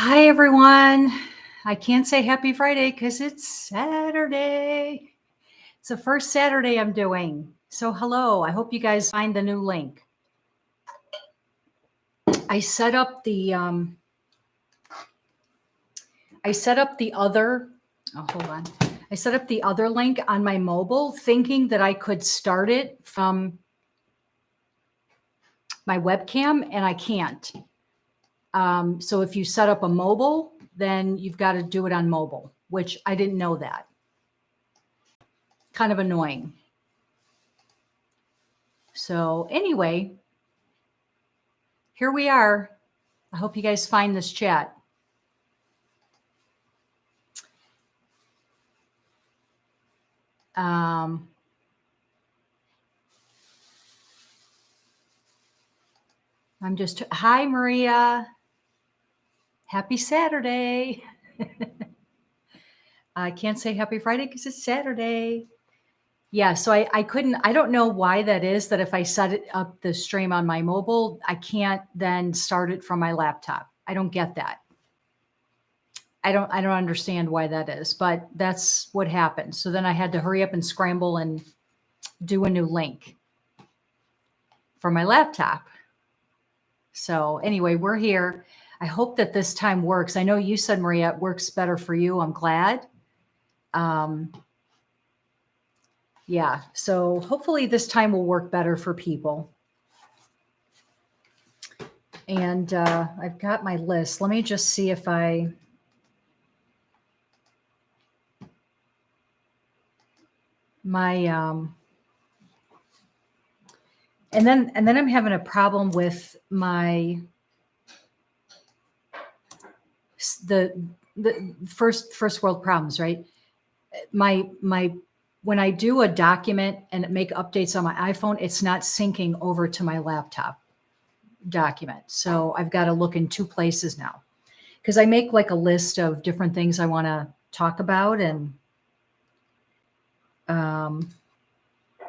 Hi, everyone. I can't say happy Friday because it's Saturday. It's the first Saturday I'm doing. So, hello. I hope you guys find the new link. I set up the other. Oh, hold on. I set up the other link on my mobile, thinking that I could start it from my webcam, and I can't. So if you set up a mobile, then you've got to do it on mobile, which I didn't know that. Kind of annoying. So anyway, here we are. I hope you guys find this chat. I'm just, hi, Maria. Happy Saturday. I can't say happy Friday because it's Saturday. Yeah, so I couldn't, I don't know why that is, that if I set it up the stream on my mobile, I can't then start it from my laptop. I don't get that. I don't understand why that is, but that's what happened. So then I had to hurry up and scramble and do a new link for my laptop. So anyway, we're here. I hope that this time works. I know you said, Maria, it works better for you. I'm glad. Yeah, so hopefully this time will work better for people. And I've got my list. Let me just see if and then I'm having a problem with the first world problems, right? When I do a document and make updates on my iPhone, it's not syncing over to my laptop document. So I've got to look in two places now, because I make like a list of different things I want to talk about, and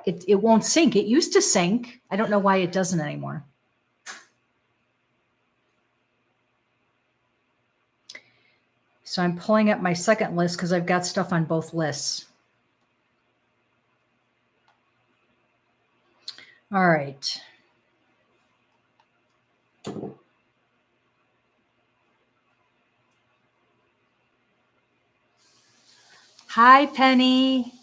it won't sync. It used to sync. I don't know why it doesn't anymore. So I'm pulling up my second list because I've got stuff on both lists. All right. Hi, Penny.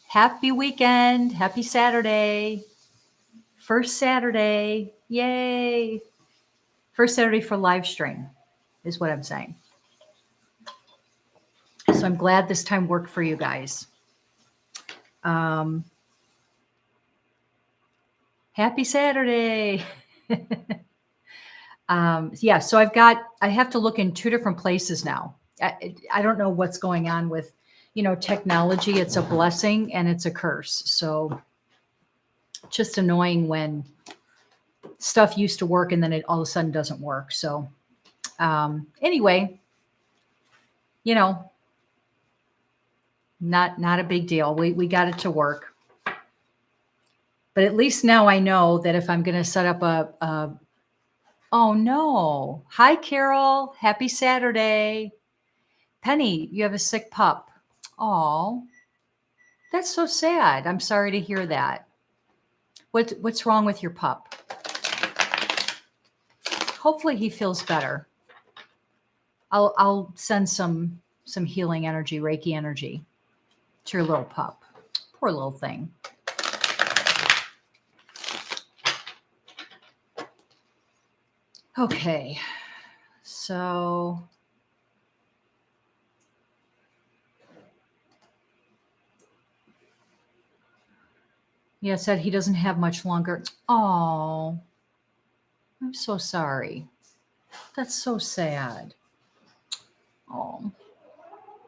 Happy weekend. Happy Saturday. First Saturday. Yay. First Saturday for live stream is what I'm saying. So I'm glad this time worked for you guys. Happy Saturday. Yeah, so I have to look in two different places now. I don't know what's going on with, technology. It's a blessing and it's a curse. So just annoying when stuff used to work and then it all of a sudden doesn't work. So anyway, not a big deal. We got it to work. But at least now I know that if I'm going to set up oh no. Hi, Carol. Happy Saturday. Penny, you have a sick pup. Oh, that's so sad. I'm sorry to hear that. What's wrong with your pup? Hopefully he feels better. I'll send some healing energy, Reiki energy to your little pup. Poor little thing. Okay, so yeah, it said he doesn't have much longer. Oh, I'm so sorry. That's so sad. Oh,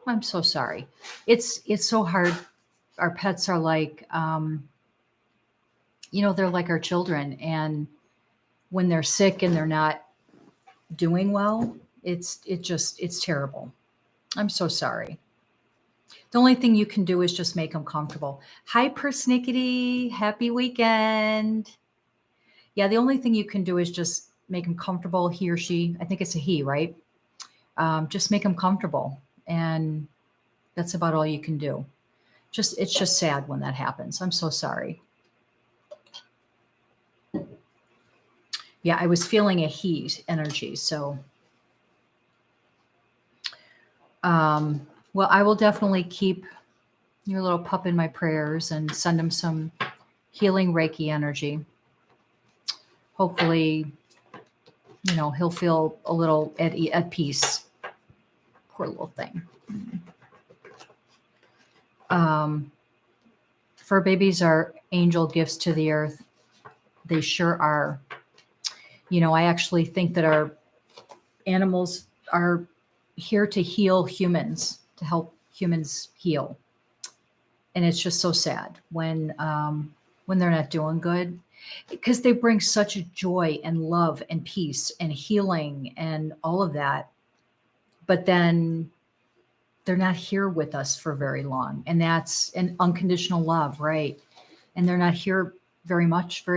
I'm so sorry. It's so hard. Our pets are like, they're like our children, and when they're sick and they're not doing well, it's terrible. I'm so sorry. The only thing you can do is just make them comfortable. Hi, Persnickety. Happy weekend. Yeah, the only thing you can do is just make him comfortable, he or she. I think it's a he, right? Just make them comfortable. And that's about all you can do. It's just sad when that happens. I'm so sorry. Yeah, I was feeling a heat energy. So, well, I will definitely keep your little pup in my prayers and send him some healing Reiki energy. Hopefully, he'll feel a little at peace. Poor little thing. Fur babies are angel gifts to the earth. They sure are. I actually think that our animals are here to heal humans, to help humans heal. And it's just so sad when they're not doing good, because they bring such a joy and love and peace and healing and all of that. But then they're not here with us for very long. And that's an unconditional love, right? And they're not here very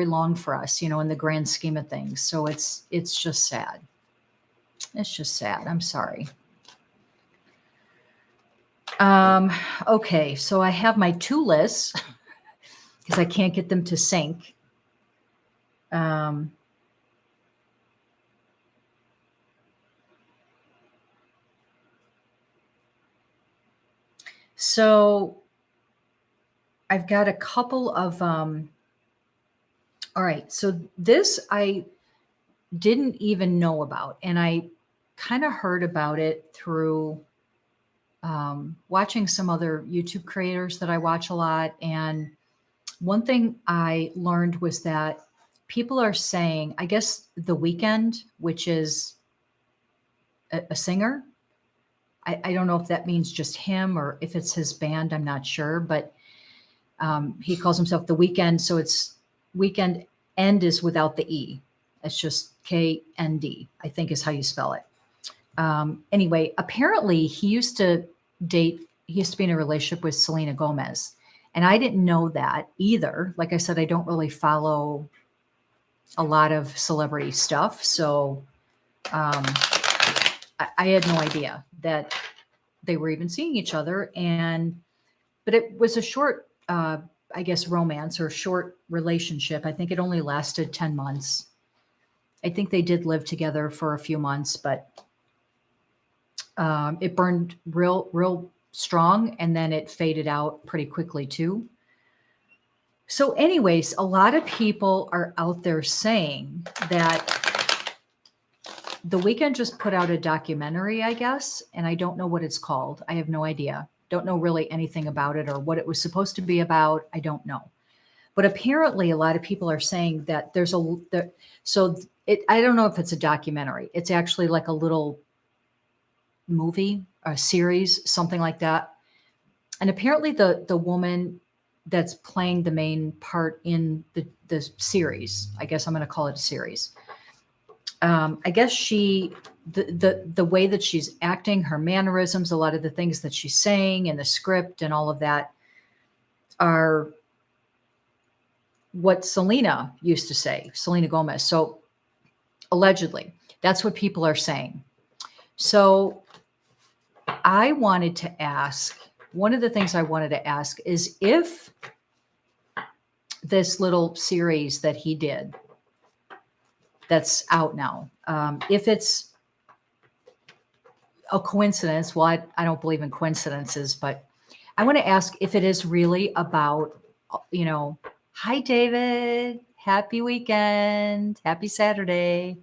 long for us, in the grand scheme of things. So it's just sad. It's just sad. I'm sorry. Okay, so I have my 2 lists because I can't get them to sync. So I've got a couple of, all right. So this I didn't even know about, and I kind of heard about it through watching some other YouTube creators that I watch a lot. And one thing I learned was that people are saying, I guess The Weeknd, which is a singer. I don't know if that means just him or if it's his band. I'm not sure, but he calls himself The Weeknd. So it's Weekend, end is without the E. It's just KND, I think is how you spell it. Anyway, apparently he used to be in a relationship with Selena Gomez. And I didn't know that either. Like I said, I don't really follow a lot of celebrity stuff. So I had no idea that they were even seeing each other. But it was a short, I guess, romance or short relationship. I think it only lasted 10 months. I think they did live together for a few months, but it burned real strong, and then it faded out pretty quickly too. So anyways, a lot of people are out there saying that The Weeknd just put out a documentary, I guess, and I don't know what it's called. I have no idea. Don't know really anything about it or what it was supposed to be about. I don't know. But apparently a lot of people are saying that I don't know if it's a documentary. It's actually like a little movie, a series, something like that. And apparently the woman that's playing the main part in the series, I guess I'm going to call it a series. I guess the way that she's acting, her mannerisms, a lot of the things that she's saying in the script and all of that are what Selena used to say, Selena Gomez. So allegedly, that's what people are saying. So I wanted to ask, one of the things I wanted to ask is if this little series that he did that's out now, if it's a coincidence. Well, I don't believe in coincidences, but I want to ask if it is really about, hi, David, happy weekend, happy Saturday.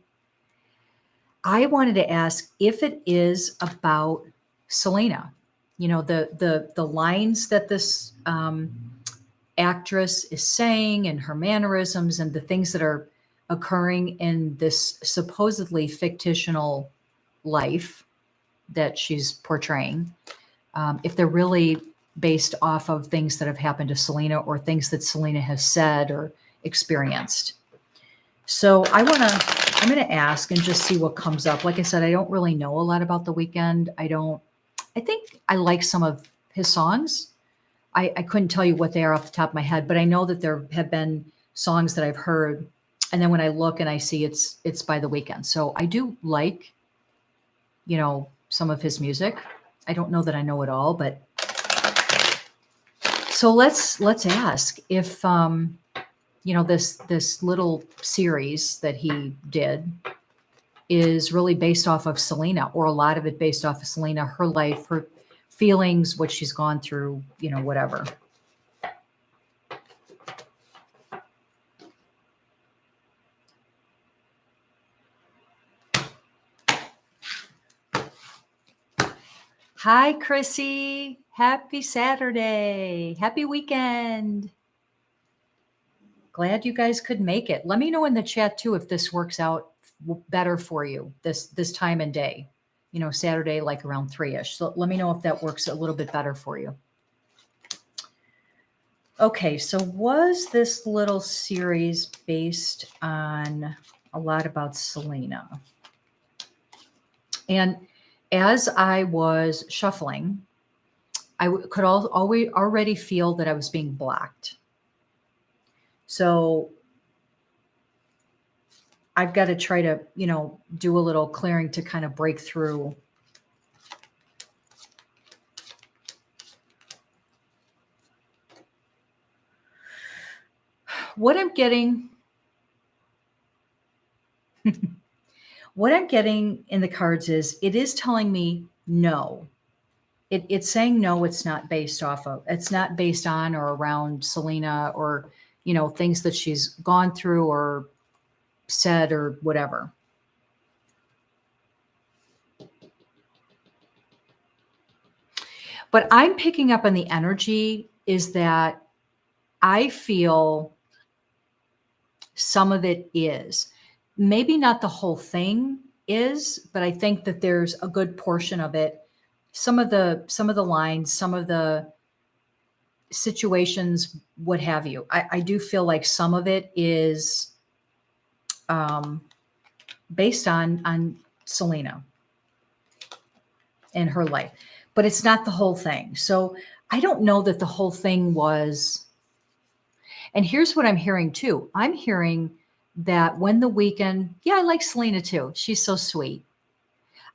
I wanted to ask if it is about Selena, the lines that this actress is saying and her mannerisms and the things that are occurring in this supposedly fictional life that she's portraying, if they're really based off of things that have happened to Selena or things that Selena has said or experienced. So I'm going to ask and just see what comes up. Like I said, I don't really know a lot about The Weeknd. I think I like some of his songs. I couldn't tell you what they are off the top of my head, but I know that there have been songs that I've heard. And then when I look and I see it's by The Weeknd. So I do like, some of his music. I don't know that I know it all, but so let's ask if this little series that he did is really based off of Selena, or a lot of it based off of Selena, her life, her feelings, what she's gone through, whatever. Hi, Chrissy. Happy Saturday. Happy weekend. Glad you guys could make it. Let me know in the chat too if this works out better for you this time and day. Saturday, like around 3-ish. So let me know if that works a little bit better for you. Okay, so was this little series based on a lot about Selena? And as I was shuffling, I could always already feel that I was being blocked. So I've got to try to, do a little clearing to kind of break through. What I'm getting, what I'm getting in the cards is it is telling me no. It's saying no, it's not based on or around Selena or, things that she's gone through or said or whatever. But I'm picking up on the energy is that I feel some of it is. Maybe not the whole thing is, but I think that there's a good portion of it. Some of the lines, some of the situations, what have you. I do feel like some of it is based on Selena and her life, but it's not the whole thing. So I don't know that the whole thing was. And here's what I'm hearing too. I'm hearing that when the Weeknd, yeah, I like Selena too. She's so sweet.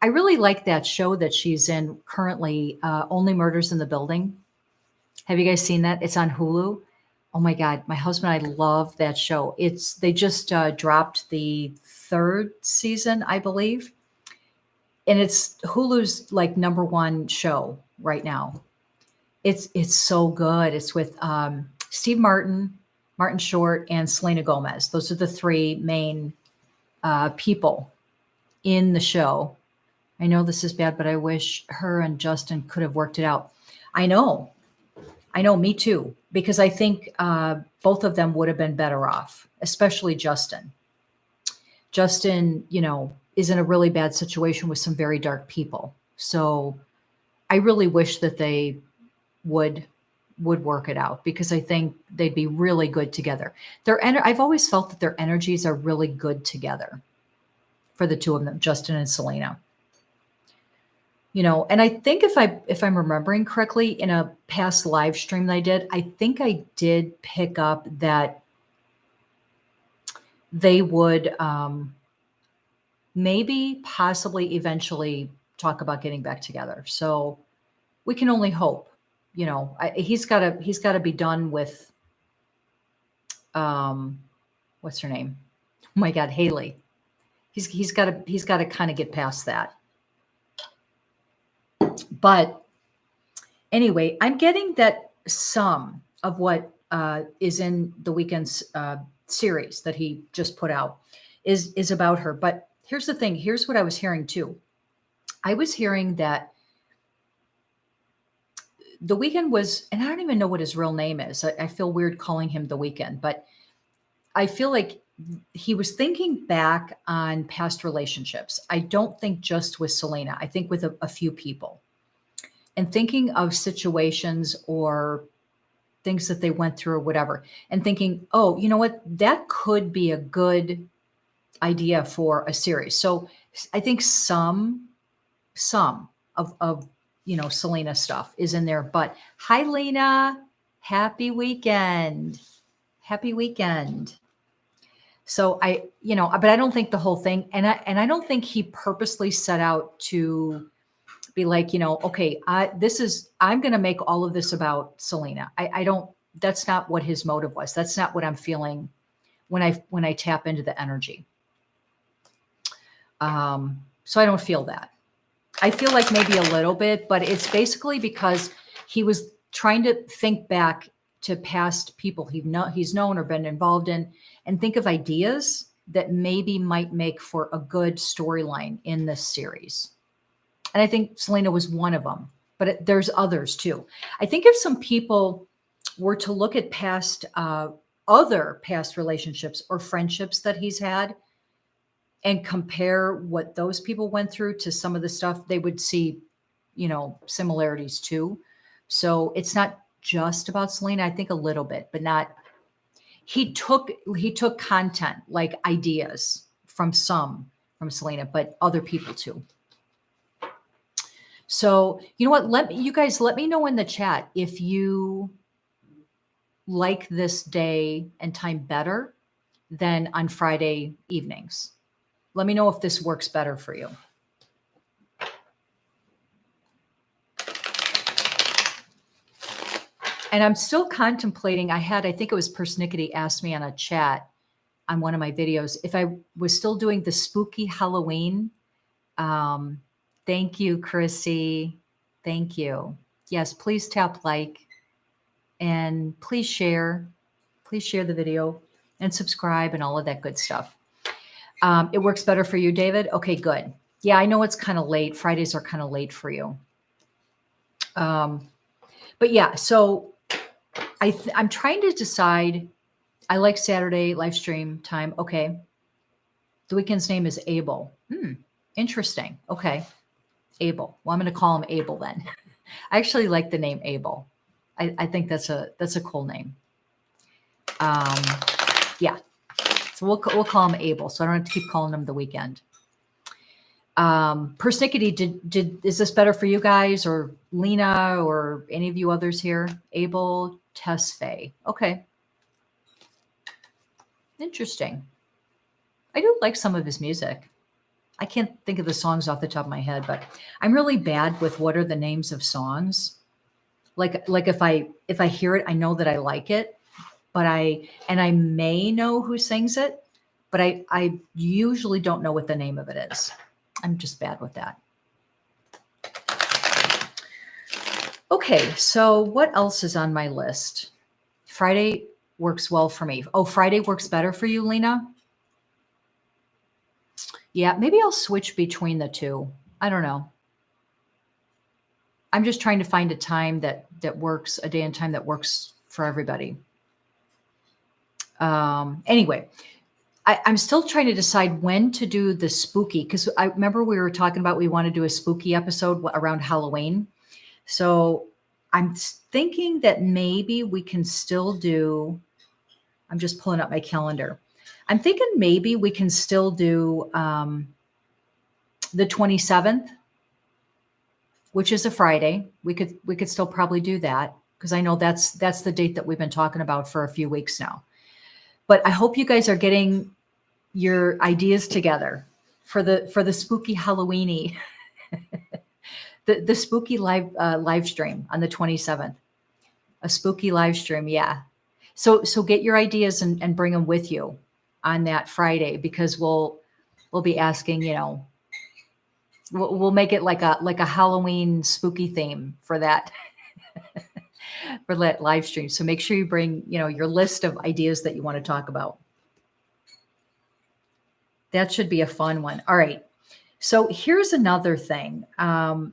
I really like that show that she's in currently, Only Murders in the Building. Have you guys seen that? It's on Hulu. Oh my God, my husband and I love that show. They just dropped the 3rd season, I believe. And it's Hulu's like #1 show right now. It's so good. It's with Steve Martin, Martin Short, and Selena Gomez. Those are the 3 main people in the show. I know this is bad, but I wish her and Justin could have worked it out. I know, me too, because I think both of them would have been better off, especially Justin. Justin, is in a really bad situation with some very dark people. So I really wish that they would work it out because I think they'd be really good together. I've always felt that their energies are really good together for the two of them, Justin and Selena. And I think if I'm remembering correctly, in a past live stream that I did, I think I did pick up that they would maybe possibly eventually talk about getting back together. So we can only hope. He's got to be done with what's her name? Oh my God, Haley. He's got to kind of get past that. But anyway, I'm getting that some of what is in the Weeknd's series that he just put out is about her. But here's the thing. Here's what I was hearing too. I was hearing that the Weeknd was, and I don't even know what his real name is. I feel weird calling him the Weeknd, but I feel like he was thinking back on past relationships. I don't think just with Selena. I think with a few people. And thinking of situations or things that they went through or whatever, and thinking, oh, you know what? That could be a good idea for a series. So I think some of Selena stuff is in there. But hi, Lena. Happy weekend. Happy weekend. So but I don't think the whole thing, and I don't think he purposely set out to be like, okay, I'm going to make all of this about Selena. I don't, that's not what his motive was. That's not what I'm feeling when I tap into the energy. So I don't feel that. I feel like maybe a little bit, but it's basically because he was trying to think back to past people he's known or been involved in, and think of ideas that maybe might make for a good storyline in this series. And I think Selena was one of them, but there's others too. I think if some people were to look at other past relationships or friendships that he's had and compare what those people went through to some of the stuff, they would see, similarities too. So it's not just about Selena. I think a little bit, but not. He took content, like ideas from Selena, but other people too. So you know what? You guys let me know in the chat if you like this day and time better than on Friday evenings. Let me know if this works better for you. And I'm still contemplating. I think it was Persnickety asked me on a chat on one of my videos if I was still doing the spooky Halloween. Thank you, Chrissy. Thank you. Yes, please tap like and please share. Please share the video and subscribe and all of that good stuff. It works better for you, David? Okay, good. Yeah, I know it's kind of late. Fridays are kind of late for you. But yeah, so I'm trying to decide. I like Saturday live stream time. Okay. The Weeknd's name is Abel. Interesting. Okay. Abel. Well, I'm going to call him Abel then. I actually like the name Abel. I think that's a cool name. Yeah. So we'll call him Abel. So I don't have to keep calling him the Weeknd. Persnickety, is this better for you guys or Lena or any of you others here? Abel Tesfaye. Okay. Interesting. I do like some of his music. I can't think of the songs off the top of my head, but I'm really bad with what are the names of songs. Like if I hear it, I know that I like it, but I may know who sings it, but I usually don't know what the name of it is. I'm just bad with that. Okay, so what else is on my list? Friday works well for me. Oh, Friday works better for you, Lena? Yeah, maybe I'll switch between the two. I don't know. I'm just trying to find a time that works, a day and time that works for everybody. Anyway, I'm still trying to decide when to do the spooky, because I remember we were talking about we want to do a spooky episode around Halloween. So I'm thinking that maybe we can still do, I'm just pulling up my calendar. I'm thinking maybe we can still do the 27th, which is a Friday. We could still probably do that because I know that's the date that we've been talking about for a few weeks now. But I hope you guys are getting your ideas together for the spooky Halloweeny, the spooky live stream on the 27th. A spooky live stream, yeah. So get your ideas and bring them with you on that Friday, because we'll be asking, we'll make it like a Halloween spooky theme for that for that live stream. So make sure you bring, your list of ideas that you want to talk about. That should be a fun one. All right. So here's another thing. I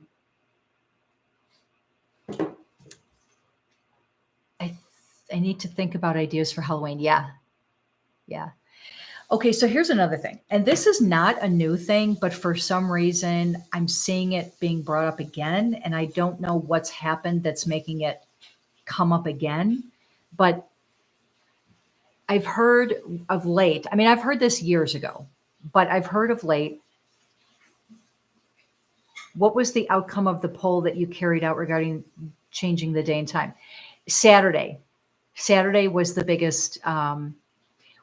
need to think about ideas for Halloween. Yeah. Okay, so here's another thing. And this is not a new thing, but for some reason, I'm seeing it being brought up again. And I don't know what's happened that's making it come up again. But I've heard of late, I've heard this years ago, but I've heard of late. What was the outcome of the poll that you carried out regarding changing the day and time? Saturday was the biggest. And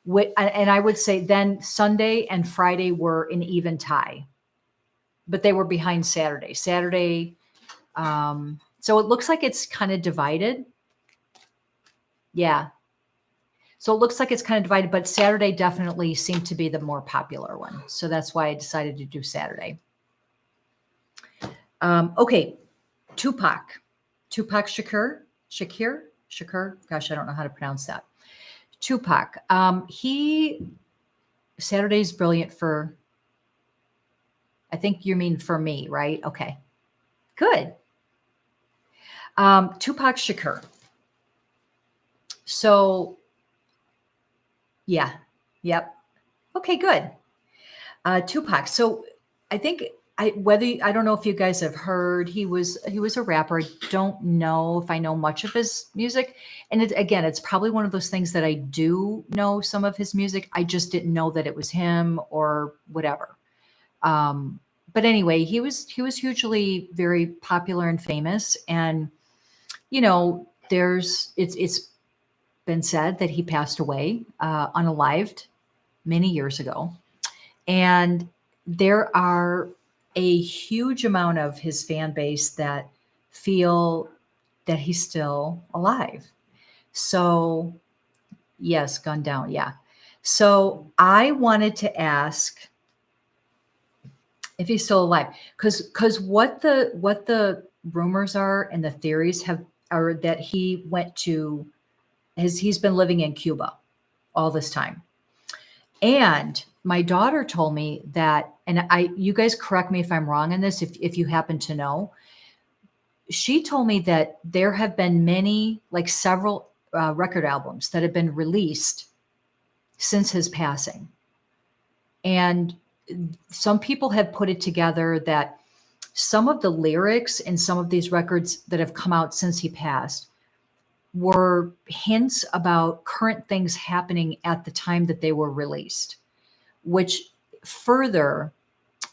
I would say then Sunday and Friday were an even tie, but they were behind Saturday. Saturday So it looks like it's kind of divided. Yeah. So it looks like it's kind of divided, but Saturday definitely seemed to be the more popular one. So that's why I decided to do Saturday. Okay. Tupac Shakur. Gosh, I don't know how to pronounce that. Tupac. Saturday's brilliant for, I think you mean for me, right? Okay, good. Tupac Shakur. So yeah, yep. Okay, good. Tupac. So I think I don't know if you guys have heard, he was a rapper. I don't know if I know much of his music. And again, it's probably one of those things that I do know some of his music. I just didn't know that it was him or whatever. Um, but anyway, he was hugely very popular and famous. And it's been said that he passed away unalived many years ago. And there are a huge amount of his fan base that feel that he's still alive. So, yes, gunned down. Yeah. So I wanted to ask if he's still alive, because what the rumors are and the theories are that he went to he's been living in Cuba all this time. And my daughter told me that, and you guys correct me if I'm wrong on this, if you happen to know. She told me that there have been many, like several record albums that have been released since his passing. And some people have put it together that some of the lyrics in some of these records that have come out since he passed were hints about current things happening at the time that they were released, which further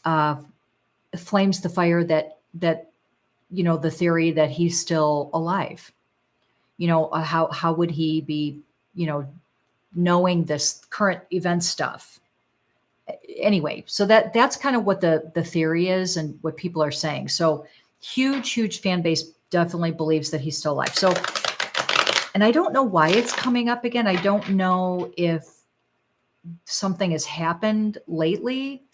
uh, flames the fire that the theory that he's still alive. How would he be, you know, knowing this current event stuff? Anyway, so that's kind of what the theory is and what people are saying. So huge fan base definitely believes that he's still alive. So, and I don't know why it's coming up again. I don't know if something has happened lately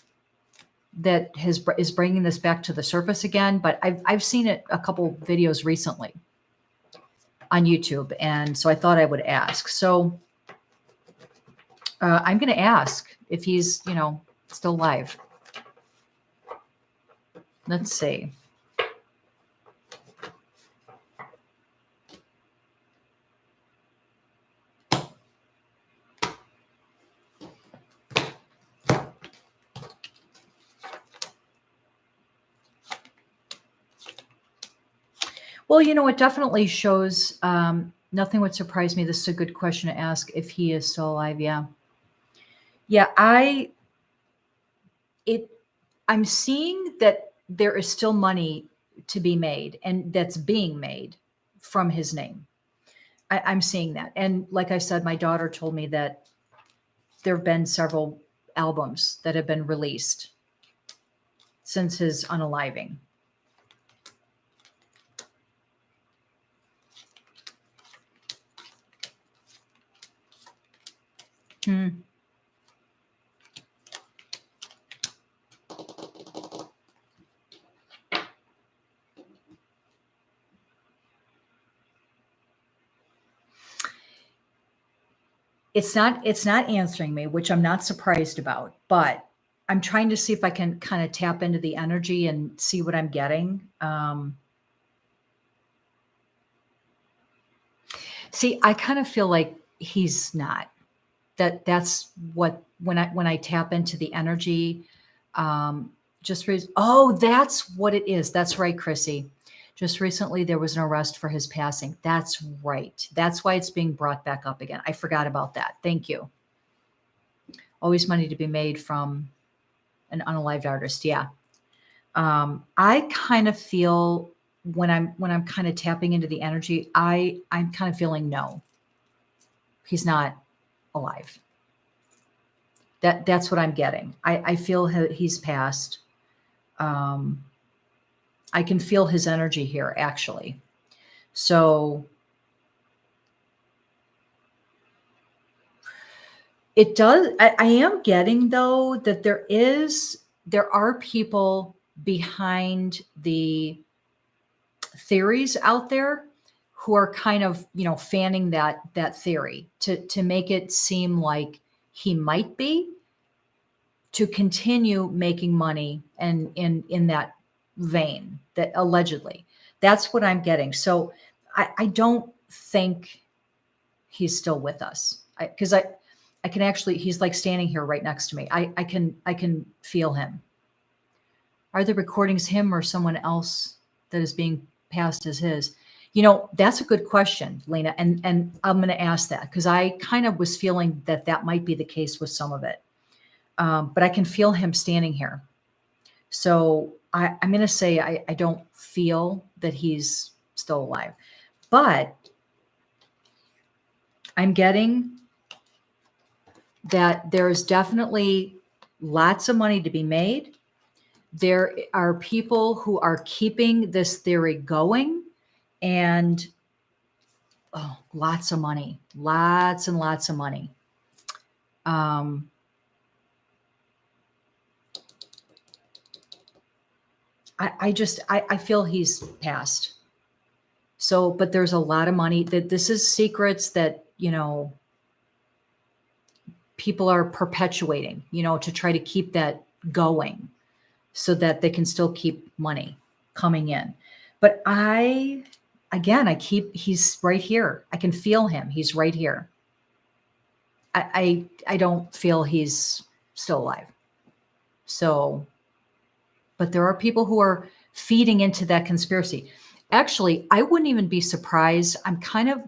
that is bringing this back to the surface again, but I've seen it a couple videos recently on YouTube, and so I thought I would ask. So I'm going to ask if he's still alive. Let's see. Well, it definitely shows. Nothing would surprise me. This is a good question to ask if he is still alive. Yeah. Yeah. I'm seeing that there is still money to be made and that's being made from his name. I'm seeing that. And like I said, my daughter told me that there have been several albums that have been released since his unaliving. Hmm. It's not answering me, which I'm not surprised about, but I'm trying to see if I can kind of tap into the energy and see what I'm getting. See, I kind of feel like he's not. That's what when I tap into the energy, um, that's what it is. That's right, Chrissy. Just recently, there was an arrest for his passing. That's right. That's why it's being brought back up again. I forgot about that. Thank you. Always money to be made from an unalived artist. Yeah. I kind of feel when I'm kind of tapping into the energy, I'm kind of feeling no, he's not alive. That's what I'm getting. I feel he's passed. Um, I can feel his energy here, actually. So it does. I am getting, though, that there are people behind the theories out there who are kind of, fanning that theory to make it seem like he might be, to continue making money and in that vein, that allegedly. That's what I'm getting. So I don't think he's still with us. Because I can actually, he's like standing here right next to me. I can feel him. Are the recordings him or someone else that is being passed as his? That's a good question, Lena. And I'm going to ask that because I kind of was feeling that might be the case with some of it. But I can feel him standing here. So I'm going to say I don't feel that he's still alive. But I'm getting that there's definitely lots of money to be made. There are people who are keeping this theory going, and lots of money, lots and lots of money. I feel he's passed. So, but there's a lot of money that this is secrets that, people are perpetuating, to try to keep that going so that they can still keep money coming in. But he's right here. I can feel him. He's right here. I don't feel he's still alive. So, but there are people who are feeding into that conspiracy. Actually, I wouldn't even be surprised. I'm kind of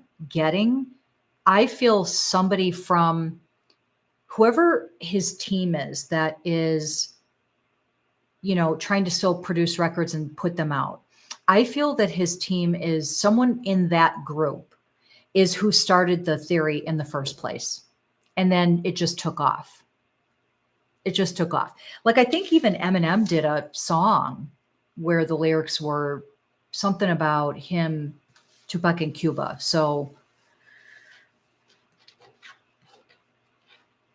I feel somebody from whoever his team is that is, trying to still produce records and put them out. I feel that his team is someone in that group is who started the theory in the first place. And then it just took off. It just took off. Like, I think even Eminem did a song where the lyrics were something about him, Tupac in Cuba. So,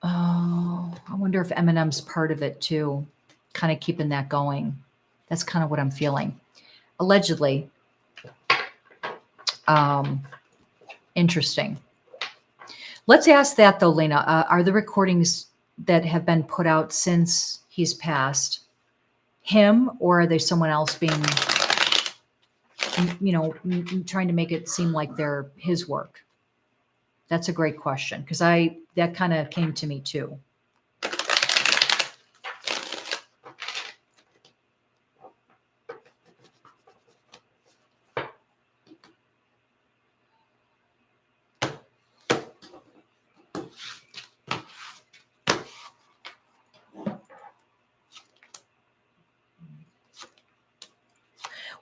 I wonder if Eminem's part of it too, kind of keeping that going. That's kind of what I'm feeling. Allegedly. Interesting. Let's ask that though, Lena. Are the recordings that have been put out since he's passed him, or are they someone else being, trying to make it seem like they're his work? That's a great question because that kind of came to me too.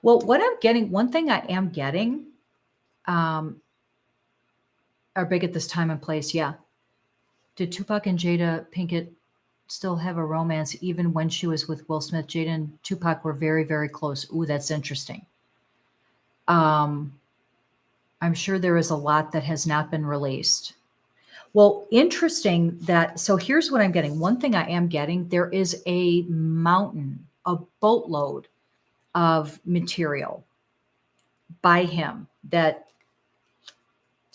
Well, one thing I am getting, are big at this time and place. Yeah. Did Tupac and Jada Pinkett still have a romance even when she was with Will Smith? Jada and Tupac were very, very close. Ooh, that's interesting. I'm sure there is a lot that has not been released. Well, interesting so here's what I'm getting. One thing I am getting, there is a boatload of material by him that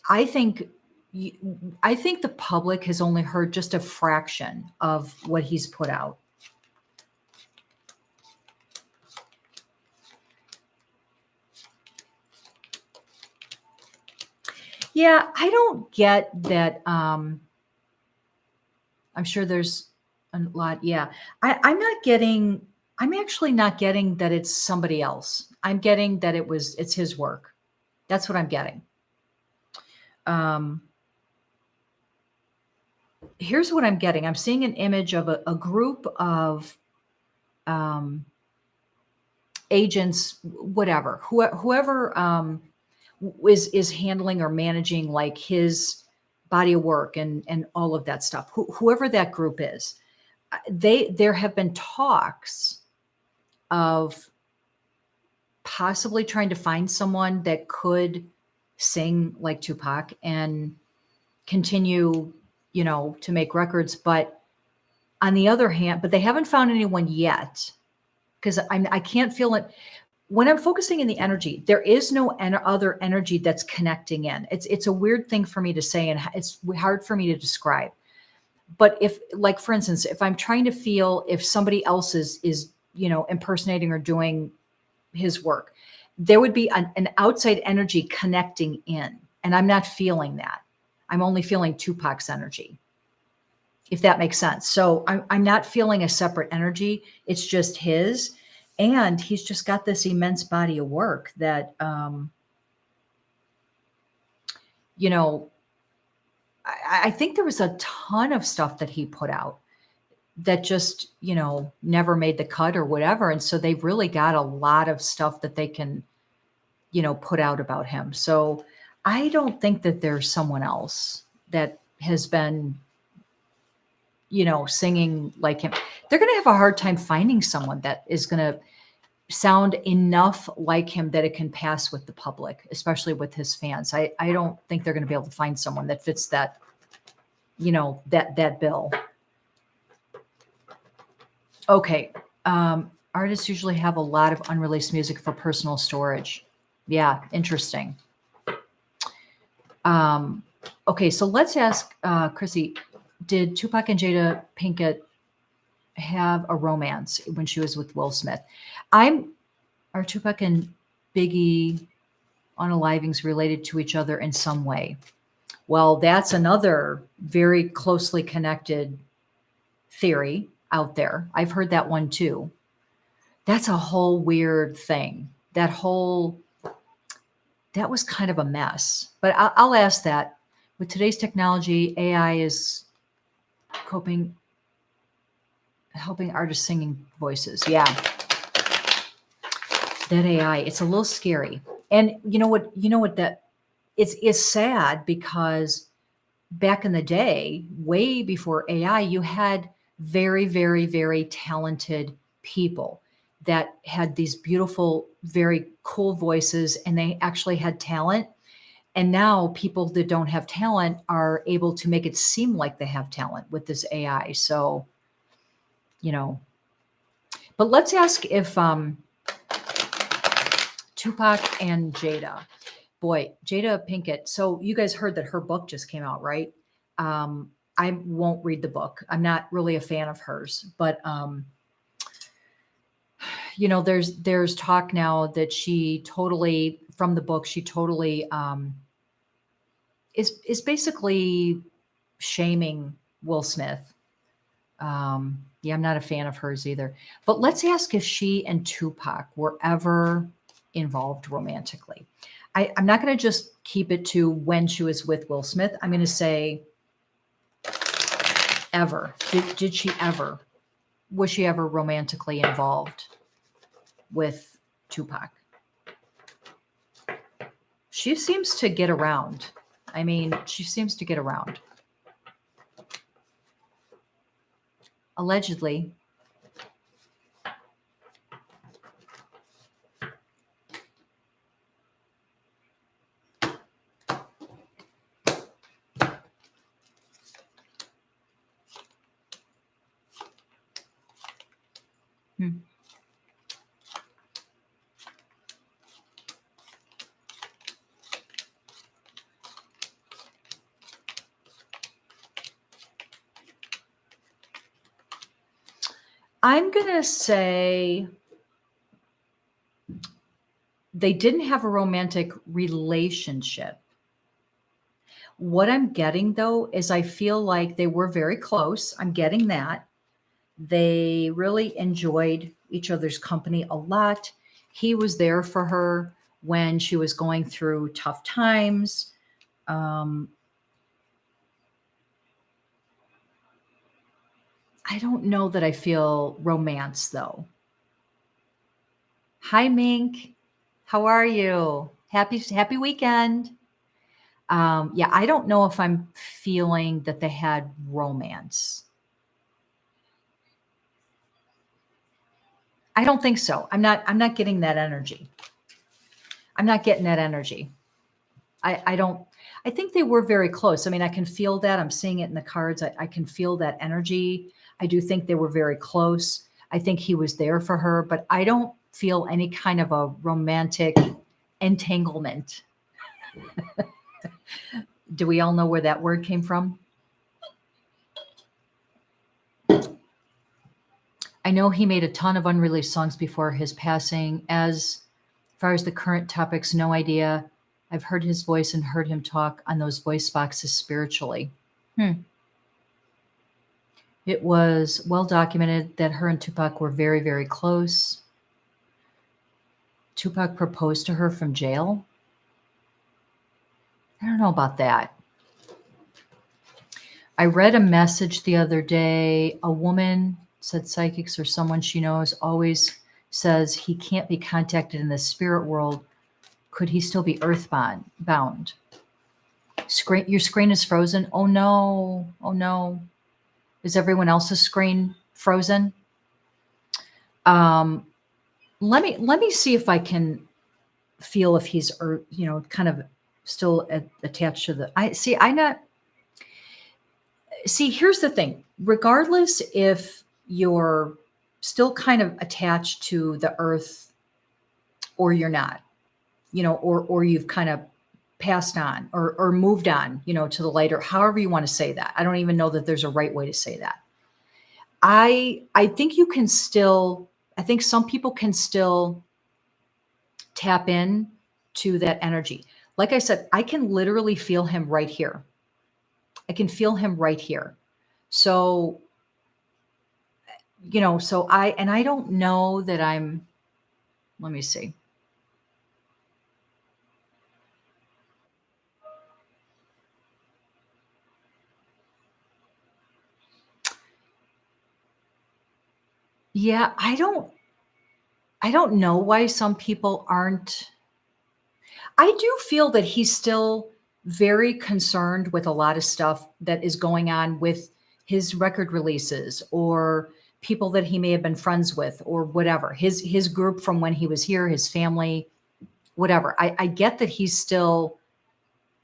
I think the public has only heard just a fraction of what he's put out. Yeah, I don't get that. I'm sure there's a lot. Yeah, I'm actually not getting that it's somebody else. I'm getting that it's his work. That's what I'm getting. Here's what I'm getting. I'm seeing an image of a group of agents, whatever, whoever is handling or managing like his body of work and all of that stuff. Whoever that group is, there have been talks of possibly trying to find someone that could sing like Tupac and continue, to make records. But on the other hand, but they haven't found anyone yet because I can't feel it when I'm focusing in the energy. There is no other energy that's connecting in. It's a weird thing for me to say, and it's hard for me to describe. But if, like, for instance, if I'm trying to feel if somebody else is impersonating or doing his work, there would be an outside energy connecting in, and I'm not feeling that. I'm only feeling Tupac's energy, if that makes sense. So I'm not feeling a separate energy. It's just his, and he's just got this immense body of work that, I think there was a ton of stuff that he put out that just, never made the cut or whatever. And so they've really got a lot of stuff that they can, put out about him. So I don't think that there's someone else that has been, singing like him. They're going to have a hard time finding someone that is going to sound enough like him that it can pass with the public, especially with his fans. I don't think they're going to be able to find someone that fits that, that bill. Okay. Artists usually have a lot of unreleased music for personal storage. Yeah, interesting. Okay, so let's ask Chrissy, did Tupac and Jada Pinkett have a romance when she was with Will Smith? Are Tupac and Biggie unalivings related to each other in some way? Well, that's another very closely connected theory out there. I've heard that one too. That's a whole weird thing. That was kind of a mess. But I'll ask that. With today's technology, AI is helping artists singing voices. Yeah. That AI, it's a little scary. And you know what that it's sad because back in the day, way before AI, you had very, very, very talented people that had these beautiful, very cool voices, and they actually had talent. And now people that don't have talent are able to make it seem like they have talent with this AI. So, but let's ask if Tupac and Jada. Boy, Jada Pinkett. So you guys heard that her book just came out, right? I won't read the book. I'm not really a fan of hers, but there's talk now that she totally, from the book, she totally is basically shaming Will Smith. Yeah, I'm not a fan of hers either. But let's ask if she and Tupac were ever involved romantically. I'm not going to just keep it to when she was with Will Smith. I'm going to say ever. Did she ever? Was she ever romantically involved with Tupac? She seems to get around. I mean, she seems to get around. Allegedly. I'm going to say they didn't have a romantic relationship. What I'm getting, though, is I feel like they were very close. I'm getting that. They really enjoyed each other's company a lot. He was there for her when she was going through tough times. I don't know that I feel romance, though. Hi, Mink. How are you? Happy weekend. Yeah, I don't know if I'm feeling that they had romance. I don't think so. I'm not getting that energy. I'm not getting that energy. I don't, I think they were very close. I mean, I can feel that. I'm seeing it in the cards. I can feel that energy. I do think they were very close. I think he was there for her, but I don't feel any kind of a romantic entanglement. Do we all know where that word came from? I know he made a ton of unreleased songs before his passing. As far as the current topics, no idea. I've heard his voice and heard him talk on those voice boxes spiritually. It was well documented that her and Tupac were very, very close. Tupac proposed to her from jail. I don't know about that. I read a message the other day. A woman said psychics or someone she knows always says he can't be contacted in the spirit world. Could he still be earthbound? Your screen is frozen. Oh no. Oh no. Is everyone else's screen frozen? Let me see if I can feel if he's, kind of still attached to the. Here's the thing. Regardless if you're still kind of attached to the earth or you're not, or you've kind of passed on or moved on, to the light, or however you want to say that. I don't even know that there's a right way to say that. I think you can still, I think some people can still tap in to that energy. Like I said, I can literally feel him right here. I can feel him right here. So, I don't know that let me see. Yeah, I don't know why some people aren't. I do feel that he's still very concerned with a lot of stuff that is going on with his record releases or people that he may have been friends with or whatever. His group from when he was here, his family, whatever. I get that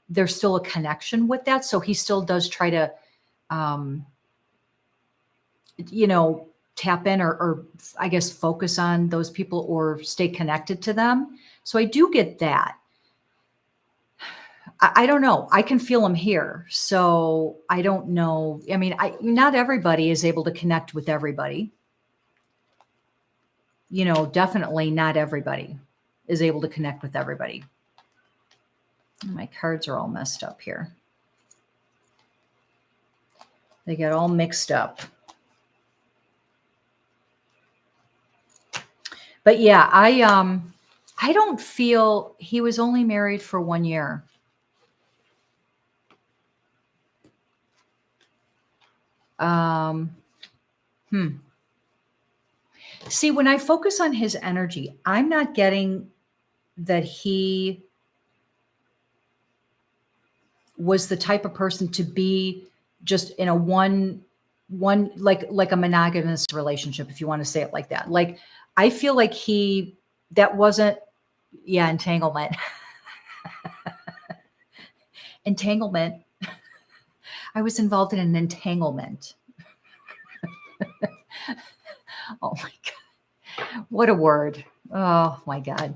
there's still a connection with that. So he still does try to um, you know, tap in or I guess focus on those people or stay connected to them. So I do get that. I don't know. I can feel them here. So I don't know. I mean, not everybody is able to connect with everybody. Definitely not everybody is able to connect with everybody. My cards are all messed up here. They get all mixed up. But yeah, I don't feel he was only married for 1 year. See, when I focus on his energy, I'm not getting that he was the type of person to be just in a one like a monogamous relationship, if you want to say it like that. Like I feel like that wasn't, yeah, entanglement. Entanglement. I was involved in an entanglement. Oh my God. What a word. Oh my God.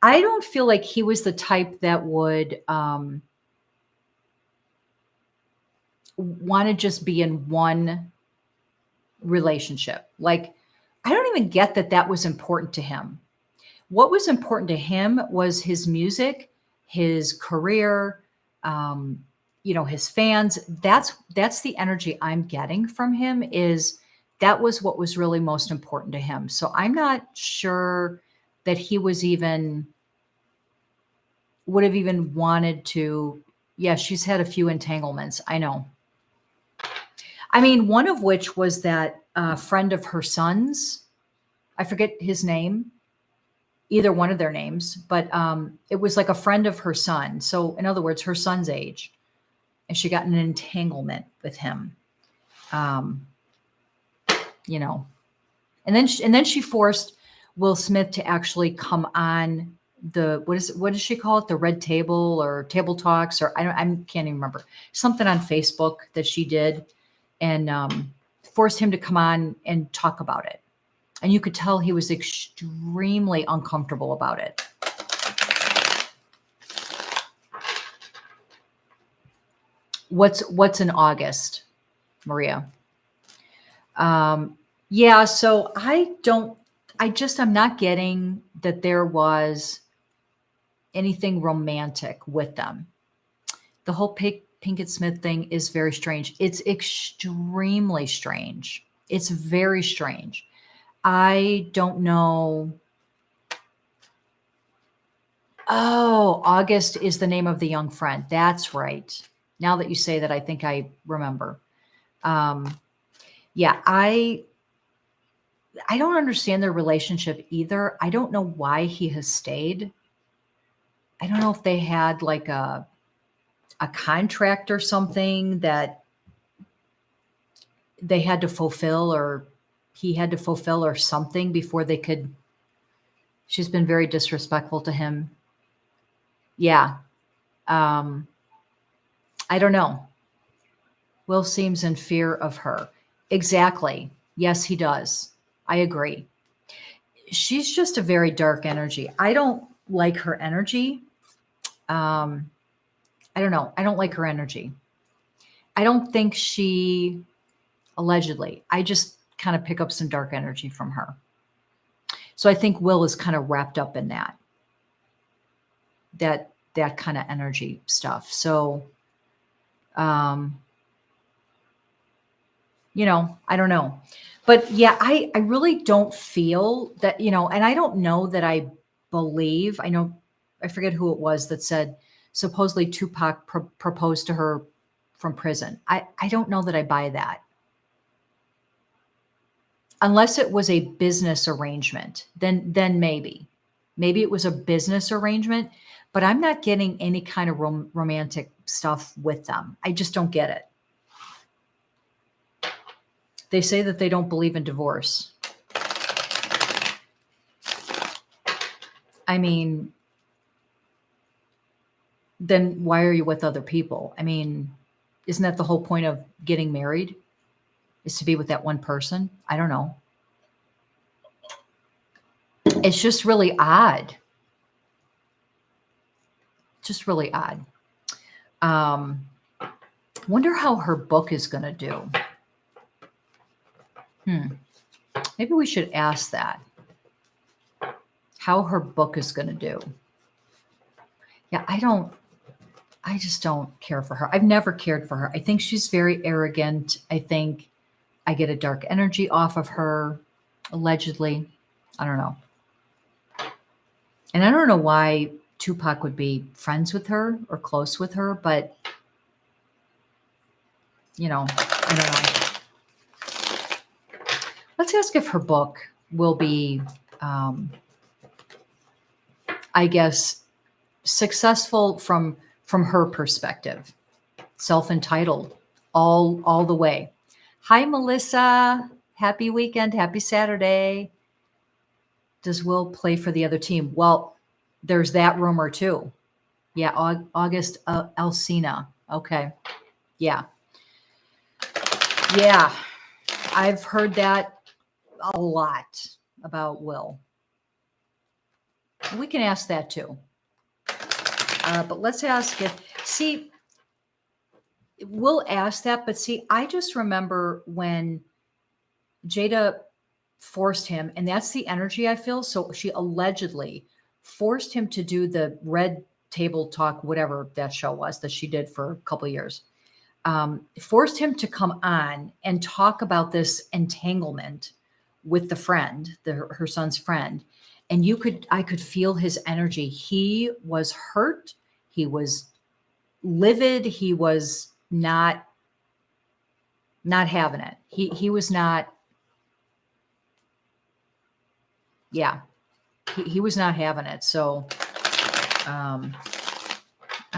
I don't feel like he was the type that would want to just be in one relationship. Like, I don't even get that was important to him. What was important to him was his music, his career, his fans. That's the energy I'm getting from him. Is that was what was really most important to him. So I'm not sure that he would have even wanted to. Yeah, she's had a few entanglements. I know. I mean, one of which was that friend of her son's. I forget his name, either one of their names, but it was like a friend of her son. So, in other words, her son's age, and she got in an entanglement with him. And then she forced Will Smith to actually come on what does she call it? The red table or table talks, or I can't even remember. Something on Facebook that she did, and forced him to come on and talk about it. And you could tell he was extremely uncomfortable about it. What's in August, Maria? Yeah, so I'm not getting that there was anything romantic with them. The whole Pinkett Smith thing is very strange. It's extremely strange. It's very strange. I don't know. Oh, August is the name of the young friend. That's right. Now that you say that, I think I remember. Yeah, I don't understand their relationship either. I don't know why he has stayed. I don't know if they had like a contract or something that they had to fulfill, or he had to fulfill, or something before they could. She's been very disrespectful to him. Yeah. I don't know. Will seems in fear of her. Exactly. Yes, he does. I agree. She's just a very dark energy. I don't like her energy. I don't know. I don't like her energy. I don't think allegedly, I just kind of pick up some dark energy from her. So I think Will is kind of wrapped up in that kind of energy stuff. So, I don't know. But yeah, I really don't feel that, and I don't know that I believe, I forget who it was that said supposedly Tupac proposed to her from prison. I don't know that I buy that. Unless it was a business arrangement, then maybe. Maybe it was a business arrangement, but I'm not getting any kind of romantic stuff with them. I just don't get it. They say that they don't believe in divorce. I mean, then why are you with other people? I mean, isn't that the whole point of getting married? Is to be with that one person? I don't know. It's just really odd. Just really odd. Wonder how her book is going to do. Maybe we should ask that. How her book is going to do. Yeah, I just don't care for her. I've never cared for her. I think she's very arrogant. I think I get a dark energy off of her, allegedly. I don't know. And I don't know why Tupac would be friends with her or close with her, but, I don't know. Let's ask if her book will be, I guess, successful from her perspective. Self-entitled all the way. Hi, Melissa. Happy weekend. Happy Saturday. Does Will play for the other team? Well, there's that rumor too. Yeah, August Alsina. Okay. Yeah. Yeah. I've heard that a lot about Will. We can ask that too. But let's ask we'll ask that, but see, I just remember when Jada forced him, and that's the energy I feel. So she allegedly forced him to do the red table talk, whatever that show was that she did for a couple of years. Forced him to come on and talk about this entanglement with the friend, her son's friend. And I could feel his energy. He was hurt. He was livid. He was not having it. He was not. Yeah, he was not having it. So, I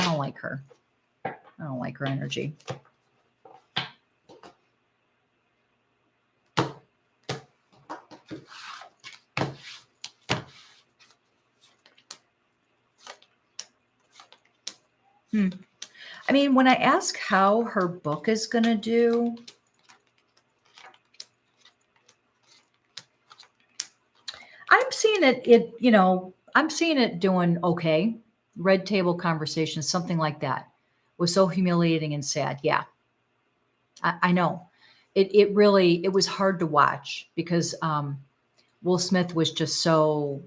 don't like her. I don't like her energy. Hmm. I mean, when I ask how her book is going to do, I'm seeing I'm seeing it doing okay. Red Table Conversations, something like that, was so humiliating and sad. Yeah, I know. It was hard to watch because Will Smith was just so,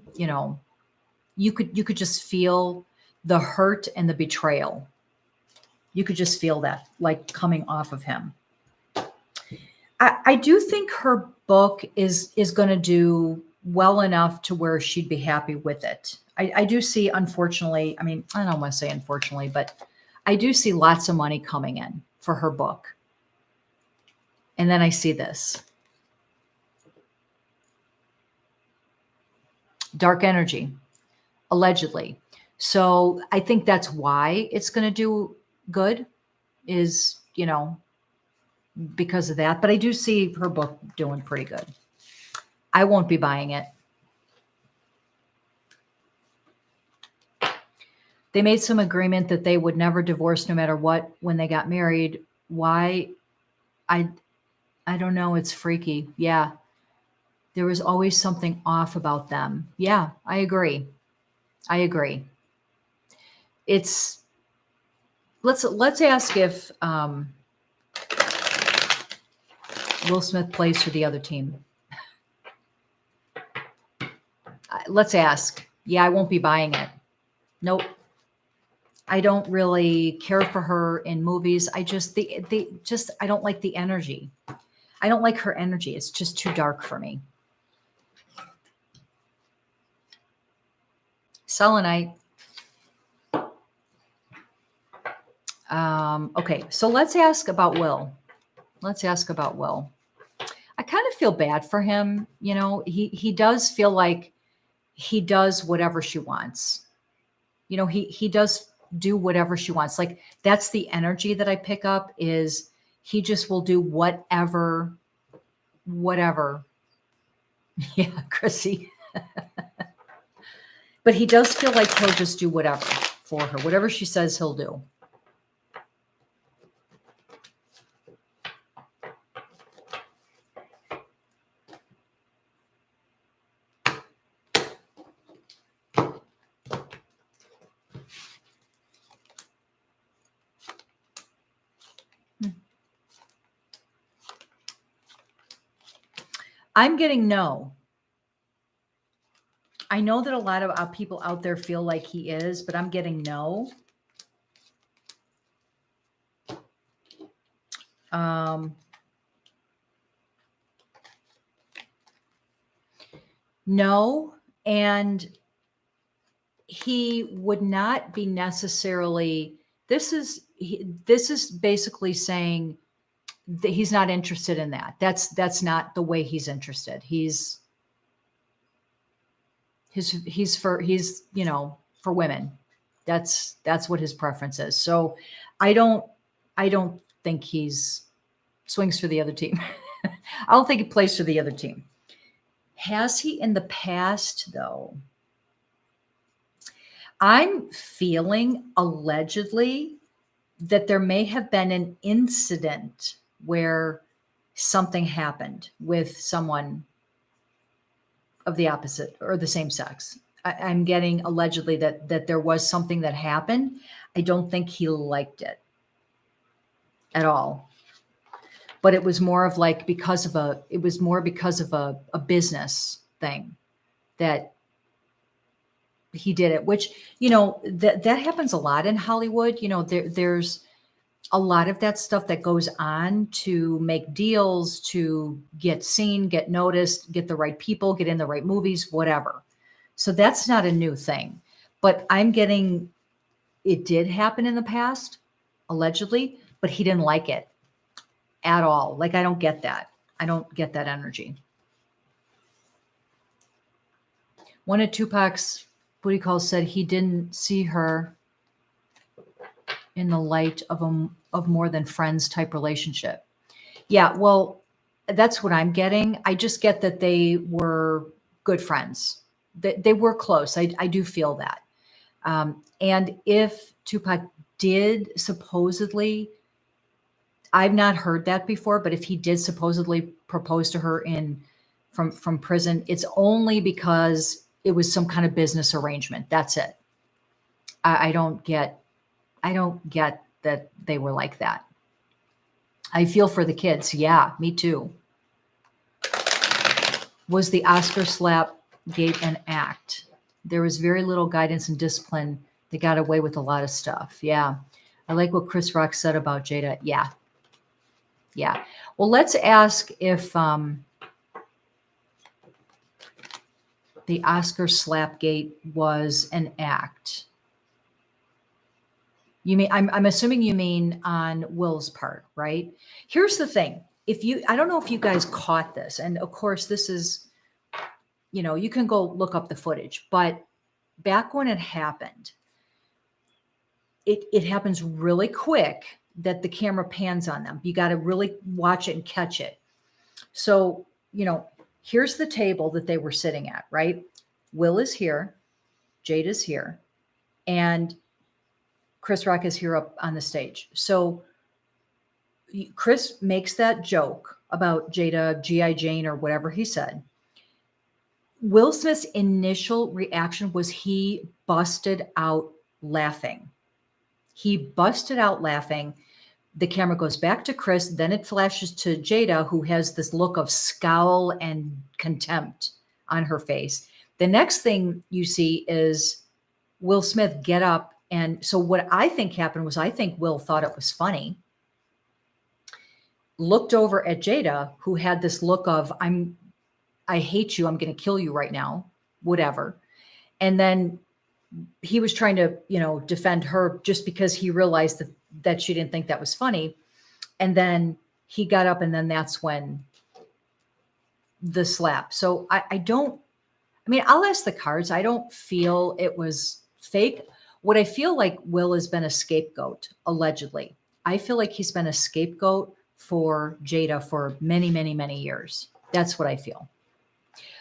you could just feel the hurt and the betrayal. You could just feel that like coming off of him. I do think her book is going to do well enough to where she'd be happy with it. I do see, unfortunately, I mean, I don't want to say unfortunately, but I do see lots of money coming in for her book. And then I see this dark energy, allegedly. So I think that's why it's going to do good, is, because of that. But I do see her book doing pretty good. I won't be buying it. They made some agreement that they would never divorce no matter what when they got married. Why? I I don't know. It's freaky. Yeah. There was always something off about them. Yeah, I agree. I agree. It's let's ask if Will Smith plays for the other team. Let's ask. Yeah, I won't be buying it. Nope. I don't really care for her in movies. I just the just I don't like the energy. I don't like her energy. It's just too dark for me. Selenite. Okay, so let's ask about Will. Let's ask about Will. I kind of feel bad for him. He does feel like he does whatever she wants. He does do whatever she wants. Like, that's the energy that I pick up, is he just will do whatever. Yeah, Chrissy. But he does feel like he'll just do whatever for her. Whatever she says, he'll do. I'm getting no. I know that a lot of people out there feel like he is, but I'm getting no. No, and he would not be necessarily. This is basically saying that he's not interested in that. That's not the way he's interested. He's for women. That's what his preference is. So I don't think he's swings for the other team. I don't think he plays for the other team. Has he in the past, though? I'm feeling allegedly that there may have been an incident where something happened with someone of the opposite or the same sex. I'm getting allegedly that there was something that happened. I don't think he liked it at all. But it was more of like because of a business thing that he did it, which, that happens a lot in Hollywood. There's a lot of that stuff that goes on to make deals, to get seen, get noticed, get the right people, get in the right movies, whatever. So that's not a new thing. But I'm getting, it did happen in the past, allegedly, but he didn't like it at all. Like, I don't get that. I don't get that energy. One of Tupac's booty calls said he didn't see her in the light of more than friends type relationship. Yeah, well, that's what I'm getting. I just get that they were good friends. They were close. I do feel that. And if Tupac did supposedly, I've not heard that before, but if he did supposedly propose to her from prison, it's only because it was some kind of business arrangement. That's it. I don't get that they were like that. I feel for the kids. Yeah, me too. Was the Oscar slap gate an act? There was very little guidance and discipline. They got away with a lot of stuff. Yeah. I like what Chris Rock said about Jada. Yeah. Yeah. Well, let's ask if the Oscar slapgate was an act. You mean, I'm assuming you mean on Will's part, right? Here's the thing. I don't know if you guys caught this, and of course this is, you can go look up the footage, but back when it happened, it happens really quick that the camera pans on them. You got to really watch it and catch it. So, here's the table that they were sitting at, right? Will is here, Jada's here, and Chris Rock is here up on the stage. So Chris makes that joke about Jada, G.I. Jane, or whatever he said. Will Smith's initial reaction was he busted out laughing. He busted out laughing. The camera goes back to Chris, then it flashes to Jada, who has this look of scowl and contempt on her face. The next thing you see is Will Smith get up. And so what I think happened was, I think Will thought it was funny, looked over at Jada, who had this look of, I hate you, I'm going to kill you right now, whatever. And then he was trying to, defend her just because he realized that she didn't think that was funny. And then he got up, and then that's when the slap. So I'll ask the cards. I don't feel it was fake. What I feel like Will has been a scapegoat, allegedly. I feel like he's been a scapegoat for Jada for many, many, many years. That's what I feel.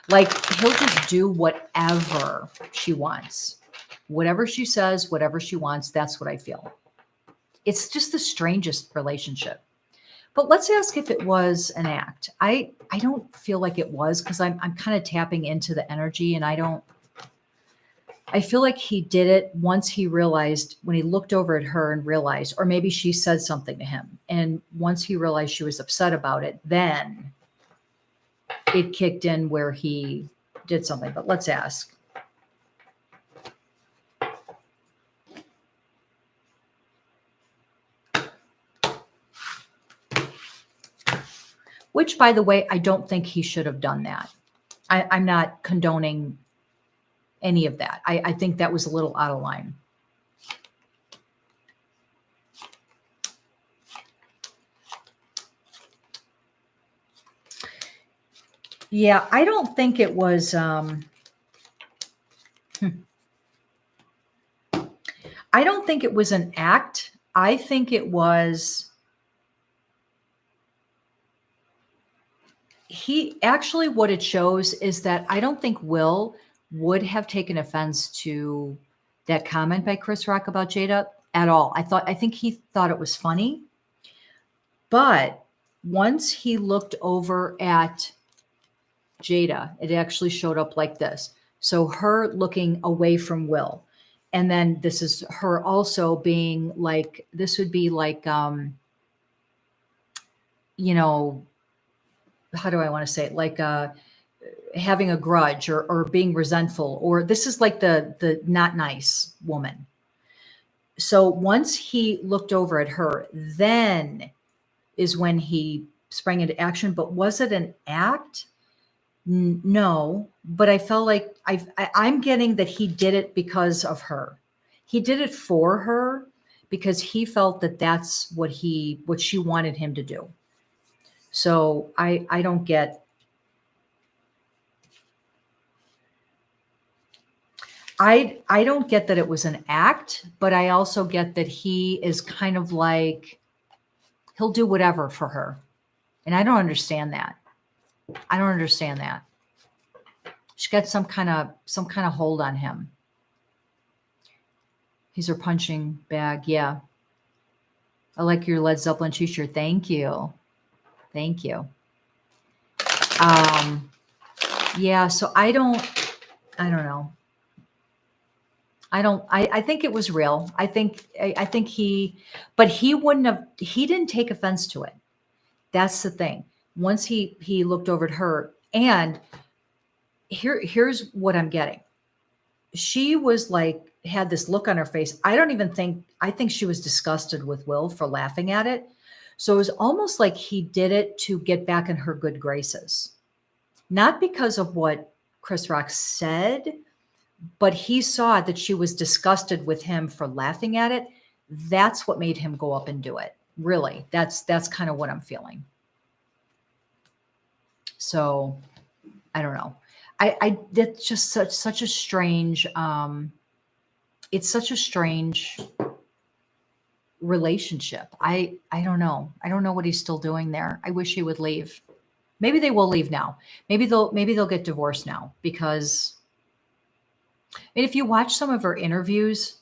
Like, he'll just do whatever she wants. Whatever she says, whatever she wants, that's what I feel. It's just the strangest relationship. But let's ask if it was an act. I don't feel like it was, because I'm kind of tapping into the energy, and I feel like he did it once he realized, when he looked over at her and realized, or maybe she said something to him, and once he realized she was upset about it, then it kicked in where he did something. But let's ask. Which, by the way, I don't think he should have done that. I'm not condoning any of that. I think that was a little out of line. Yeah, I don't think it was. I don't think it was an act. I think it was. What it shows is that I don't think Will would have taken offense to that comment by Chris Rock about Jada at all. I think he thought it was funny. But once he looked over at Jada, it actually showed up like this. So her looking away from Will. And then this is her also being like, this would be like, how do I want to say it? Like having a grudge or being resentful, or this is like the not nice woman. So once he looked over at her, then is when he sprang into action. But was it an act? No, but I felt like I'm getting that he did it because of her. He did it for her because he felt that that's what she wanted him to do. So I don't get. I don't get that it was an act, but I also get that he is kind of like, he'll do whatever for her. And I don't understand that. She got some kind of hold on him. He's her punching bag. Yeah. I like your Led Zeppelin t-shirt. Thank you. Thank you. Um, yeah, so I don't know. I think it was real. I think but he wouldn't have, he didn't take offense to it. That's the thing. Once he looked over at her, and here's what I'm getting. She was like, had this look on her face. I think she was disgusted with Will for laughing at it. So it was almost like he did it to get back in her good graces. Not because of what Chris Rock said, but he saw that she was disgusted with him for laughing at it. That's what made him go up and do it. Really, that's kind of what I'm feeling. So I don't know. I that's just such a strange. It's such a strange relationship. I don't know. I don't know what he's still doing there. I wish he would leave. Maybe they will leave now. Maybe they'll get divorced now, because and if you watch some of her interviews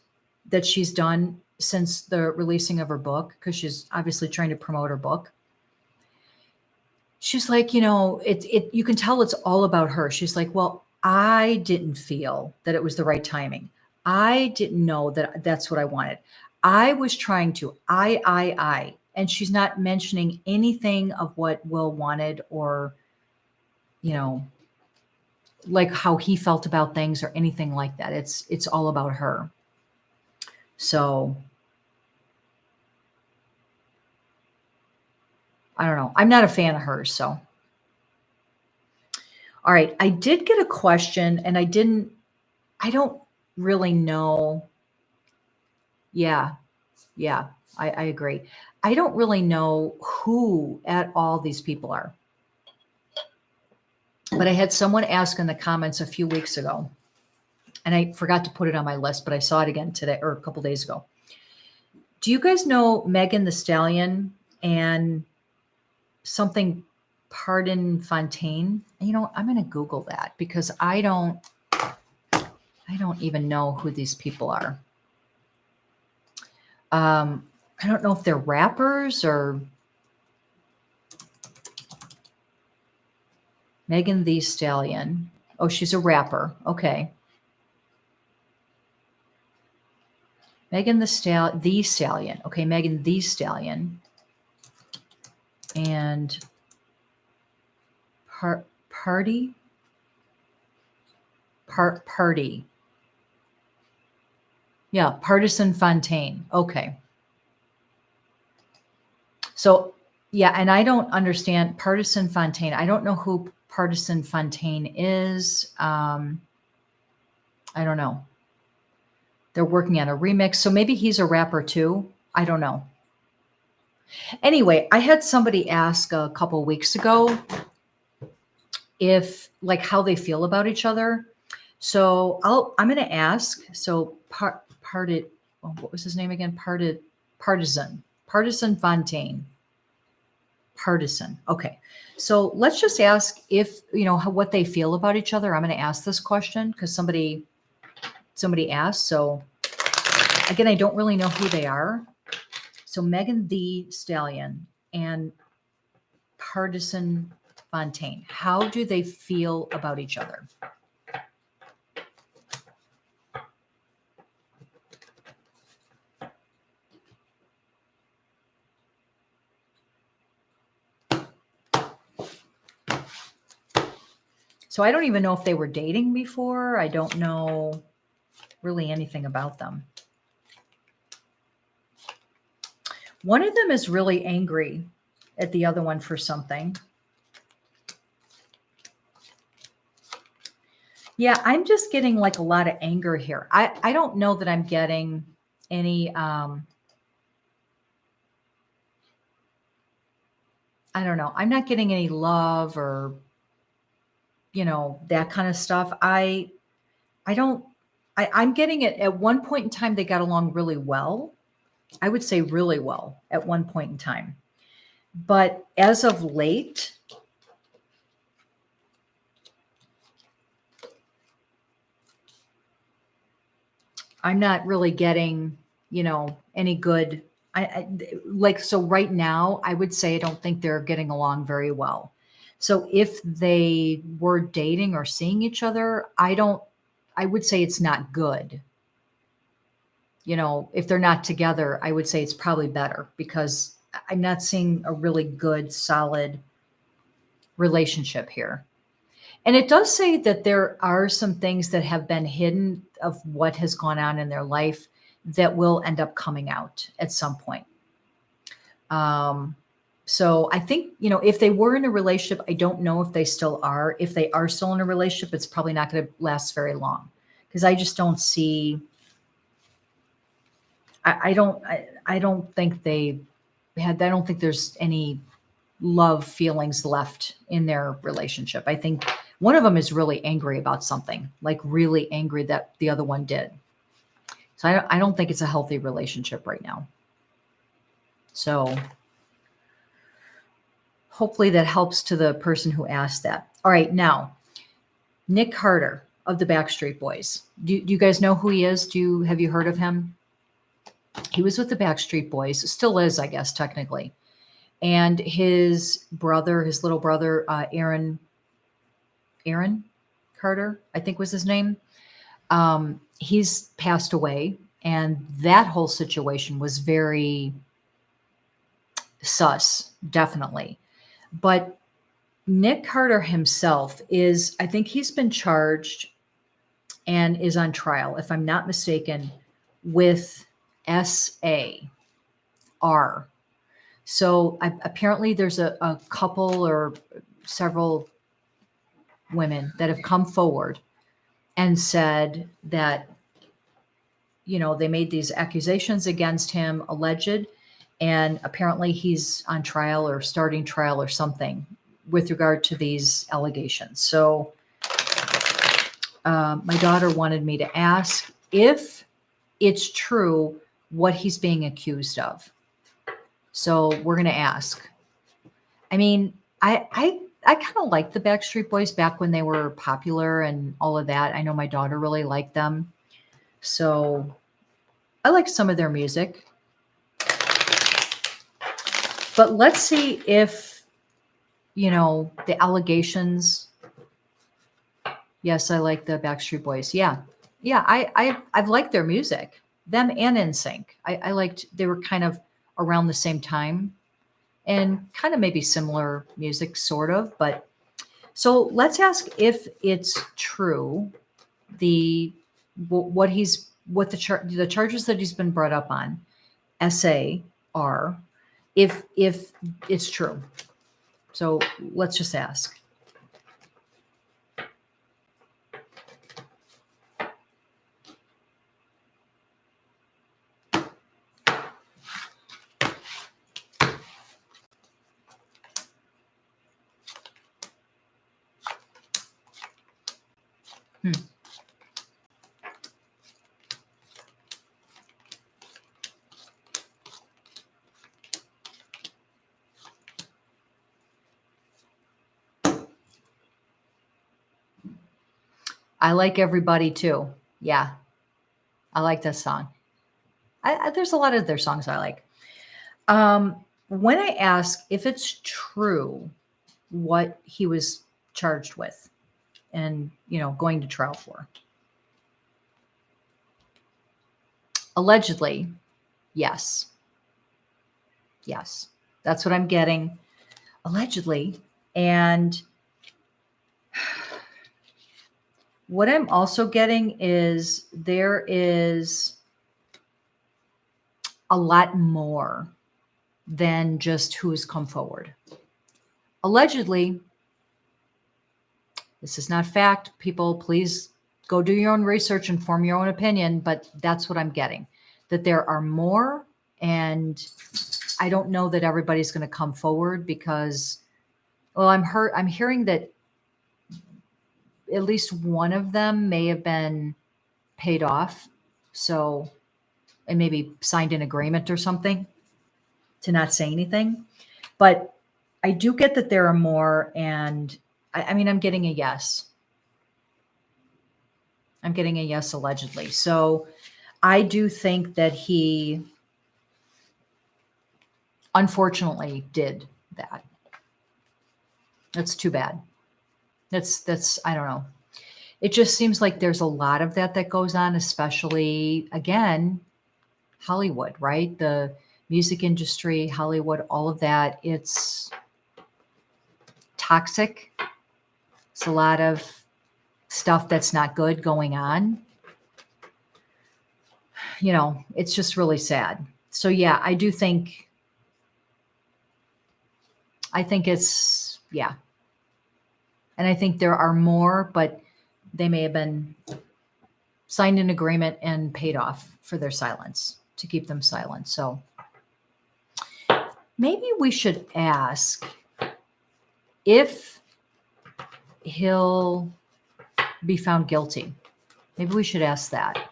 that she's done since the releasing of her book, because she's obviously trying to promote her book, she's like, you can tell it's all about her. She's like, well, I didn't feel that it was the right timing. I didn't know that that's what I wanted. I was trying to, I. And she's not mentioning anything of what Will wanted, or, you know, like how he felt about things or anything like that. It's all about her. So I don't know. I'm not a fan of hers. So, all right. I did get a question, and I don't really know. Yeah. Yeah. I agree. I don't really know who at all these people are. But I had someone ask in the comments a few weeks ago, and I forgot to put it on my list, but I saw it again today, or a couple days ago. Do you guys know Megan Thee Stallion and something Pardon Fontaine? I'm going to Google that, because I don't even know who these people are. I don't know if they're rappers or Megan Thee Stallion. Oh, she's a rapper. Okay. Megan Thee Stallion. Okay, Megan Thee Stallion. And Party. Yeah, Partisan Fontaine. Okay. So, yeah, and I don't understand Partisan Fontaine. I don't know who Partisan Fontaine is. I don't know. They're working on a remix. So maybe he's a rapper too. I don't know. Anyway, I had somebody ask a couple weeks ago if, like, how they feel about each other. So I'm going to ask. So what was his name again? Partisan Fontaine. Partisan. Okay. So let's just ask if, what they feel about each other. I'm going to ask this question because somebody asked. So again, I don't really know who they are. So Megan Thee Stallion and Partisan Fontaine, how do they feel about each other? So I don't even know if they were dating before. I don't know really anything about them. One of them is really angry at the other one for something. Yeah, I'm just getting like a lot of anger here. I don't know that I'm getting any I don't know. I'm not getting any love or that kind of stuff. I'm getting it at one point in time they got along really well. I would say really well at one point in time. But as of late, I'm not really getting, any good So right now, I would say I don't think they're getting along very well. So if they were dating or seeing each other, I would say it's not good. If they're not together, I would say it's probably better because I'm not seeing a really good, solid relationship here. And it does say that there are some things that have been hidden of what has gone on in their life that will end up coming out at some point. Um, so I think, if they were in a relationship, I don't know if they still are. If they are still in a relationship, it's probably not going to last very long because I just don't see, I don't think I don't think there's any love feelings left in their relationship. I think one of them is really angry about something, like really angry that the other one did. So I don't think it's a healthy relationship right now. So hopefully that helps to the person who asked that. All right, now, Nick Carter of the Backstreet Boys. Do you guys know who he is? Have you heard of him? He was with the Backstreet Boys, still is, I guess, technically. And his little brother, Aaron Carter, I think was his name. He's passed away, and that whole situation was very sus, definitely. But Nick Carter himself I think he's been charged and is on trial, if I'm not mistaken, with SAR. So apparently there's a couple or several women that have come forward and said that, they made these accusations against him, alleged, and apparently he's on trial or starting trial or something with regard to these allegations. So my daughter wanted me to ask if it's true what he's being accused of. So we're going to ask. I mean, I kind of liked the Backstreet Boys back when they were popular and all of that. I know my daughter really liked them. So I like some of their music. But let's see if, the allegations. Yes, I like the Backstreet Boys. Yeah. Yeah, I've liked their music. Them and NSYNC. I liked, they were kind of around the same time and kind of maybe similar music, sort of. But so let's ask if it's true, the charges that he's been brought up on, SAR, if it's true. So let's just ask. I like Everybody Too. Yeah, I like this song. There's a lot of their songs I like. When I ask if it's true what he was charged with and, going to trial for, allegedly, yes. Yes, that's what I'm getting, allegedly. And what I'm also getting is there is a lot more than just who's come forward. Allegedly, this is not fact. People, please go do your own research and form your own opinion, but that's what I'm getting, that there are more. And I don't know that everybody's going to come forward because, well, I'm hearing that at least one of them may have been paid off. So, and maybe signed an agreement or something to not say anything. But I do get that there are more. And I mean, I'm getting a yes. I'm getting a yes, allegedly. So I do think that he unfortunately did that. That's too bad. That's I don't know. It just seems like there's a lot of that goes on, especially again, Hollywood, right? The music industry, Hollywood, all of that. It's toxic. It's a lot of stuff that's not good going on. You know, it's just really sad. So yeah, I think it's, yeah. And I think there are more, but they may have been signed an agreement and paid off for their silence, to keep them silent. So maybe we should ask if he'll be found guilty. Maybe we should ask that.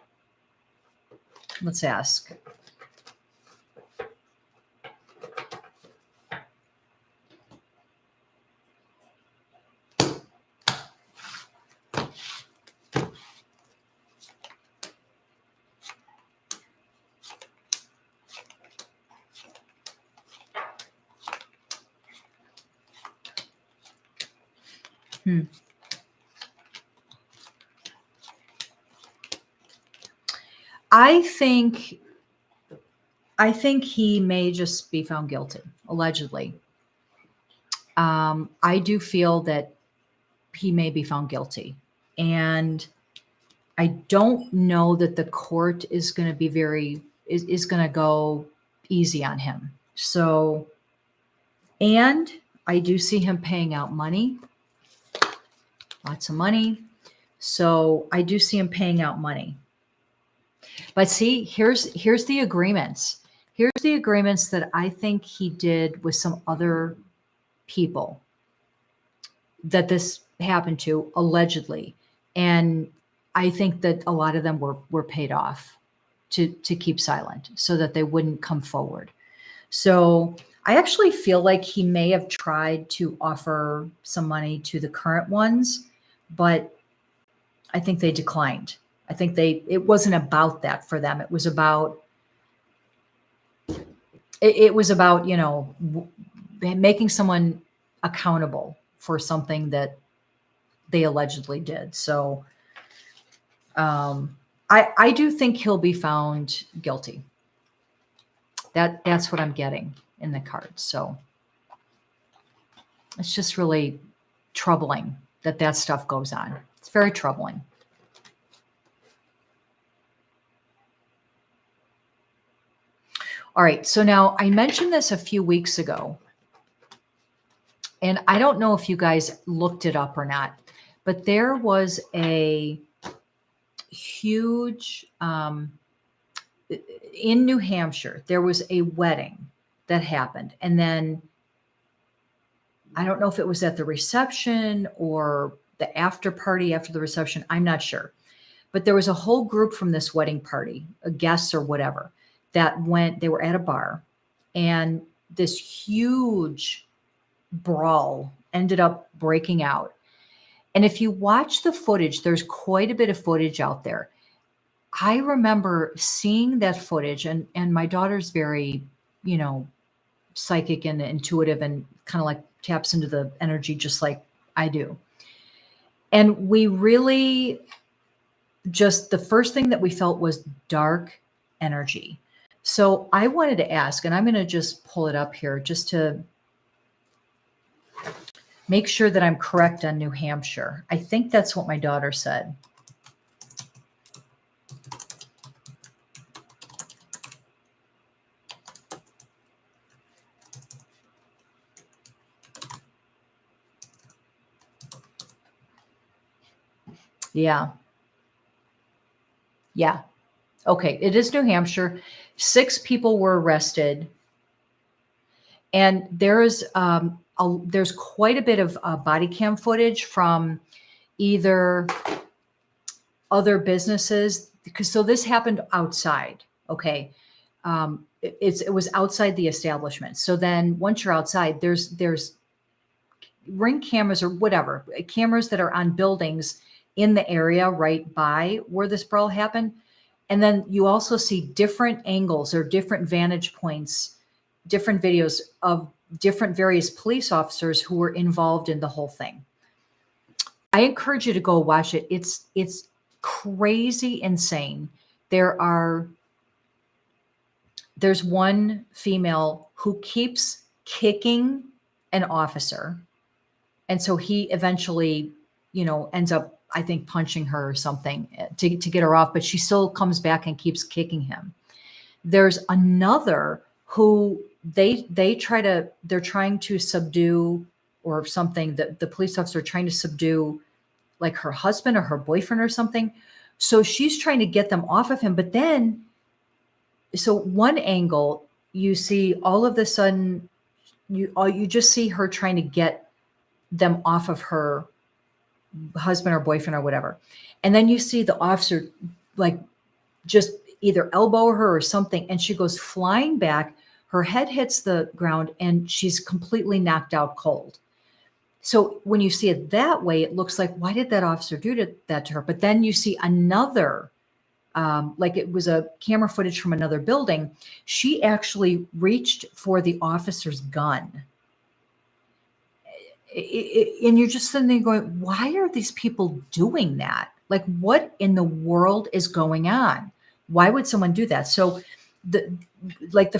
Let's ask. I think he may just be found guilty, allegedly. I do feel that he may be found guilty. And I don't know that the court is going to be is going to go easy on him. So, and I do see him paying out money, lots of money. So I do see him paying out money. But see, here's the agreements. Here's the agreements that I think he did with some other people that this happened to, allegedly. And I think that a lot of them were paid off to keep silent so that they wouldn't come forward. So I actually feel like he may have tried to offer some money to the current ones, but I think they declined. I think it wasn't about that for them. It was about, you know, making someone accountable for something that they allegedly did. So I do think he'll be found guilty. That's what I'm getting in the cards. So it's just really troubling that stuff goes on. It's very troubling. All right. So now I mentioned this a few weeks ago, and I don't know if you guys looked it up or not, but there was a huge, in New Hampshire, there was a wedding that happened. And then I don't know if it was at the reception or the after party after the reception. I'm not sure. But there was a whole group from this wedding party, guests or whatever, that went, they were at a bar, and this huge brawl ended up breaking out. And if you watch the footage, there's quite a bit of footage out there. I remember seeing that footage, and my daughter's very, you know, psychic and intuitive and kind of like taps into the energy just like I do. And we really just, the first thing that we felt was dark energy. So I wanted to ask, and I'm going to just pull it up here just to make sure that I'm correct on New Hampshire. I think that's what my daughter said. Yeah. Yeah. Okay. It is New Hampshire. 6 people were arrested. And there's quite a bit of body cam footage from either other businesses, because so this happened outside. Okay. It was outside the establishment. So then once you're outside, there's Ring cameras or whatever, cameras that are on buildings in the area right by where this brawl happened. And then you also see different angles or different vantage points different videos of different various police officers who were involved in the whole thing. I encourage you to go watch it. It's crazy insane. There's one female who keeps kicking an officer. And so he eventually, ends up, I think, punching her or something to get her off, but she still comes back and keeps kicking him. There's another who they're trying to subdue or something, that the police officer trying to subdue like her husband or her boyfriend or something. So she's trying to get them off of him. But then, so one angle, you see all of a sudden, you just see her trying to get them off of her husband or boyfriend or whatever. And then you see the officer like just either elbow her or something. And she goes flying back. Her head hits the ground and she's completely knocked out cold. So when you see it that way, it looks like, why did that officer do that to her? But then you see another, like it was a camera footage from another building. She actually reached for the officer's gun. And you're just sitting there going, why are these people doing that? Like, what in the world is going on? Why would someone do that? So the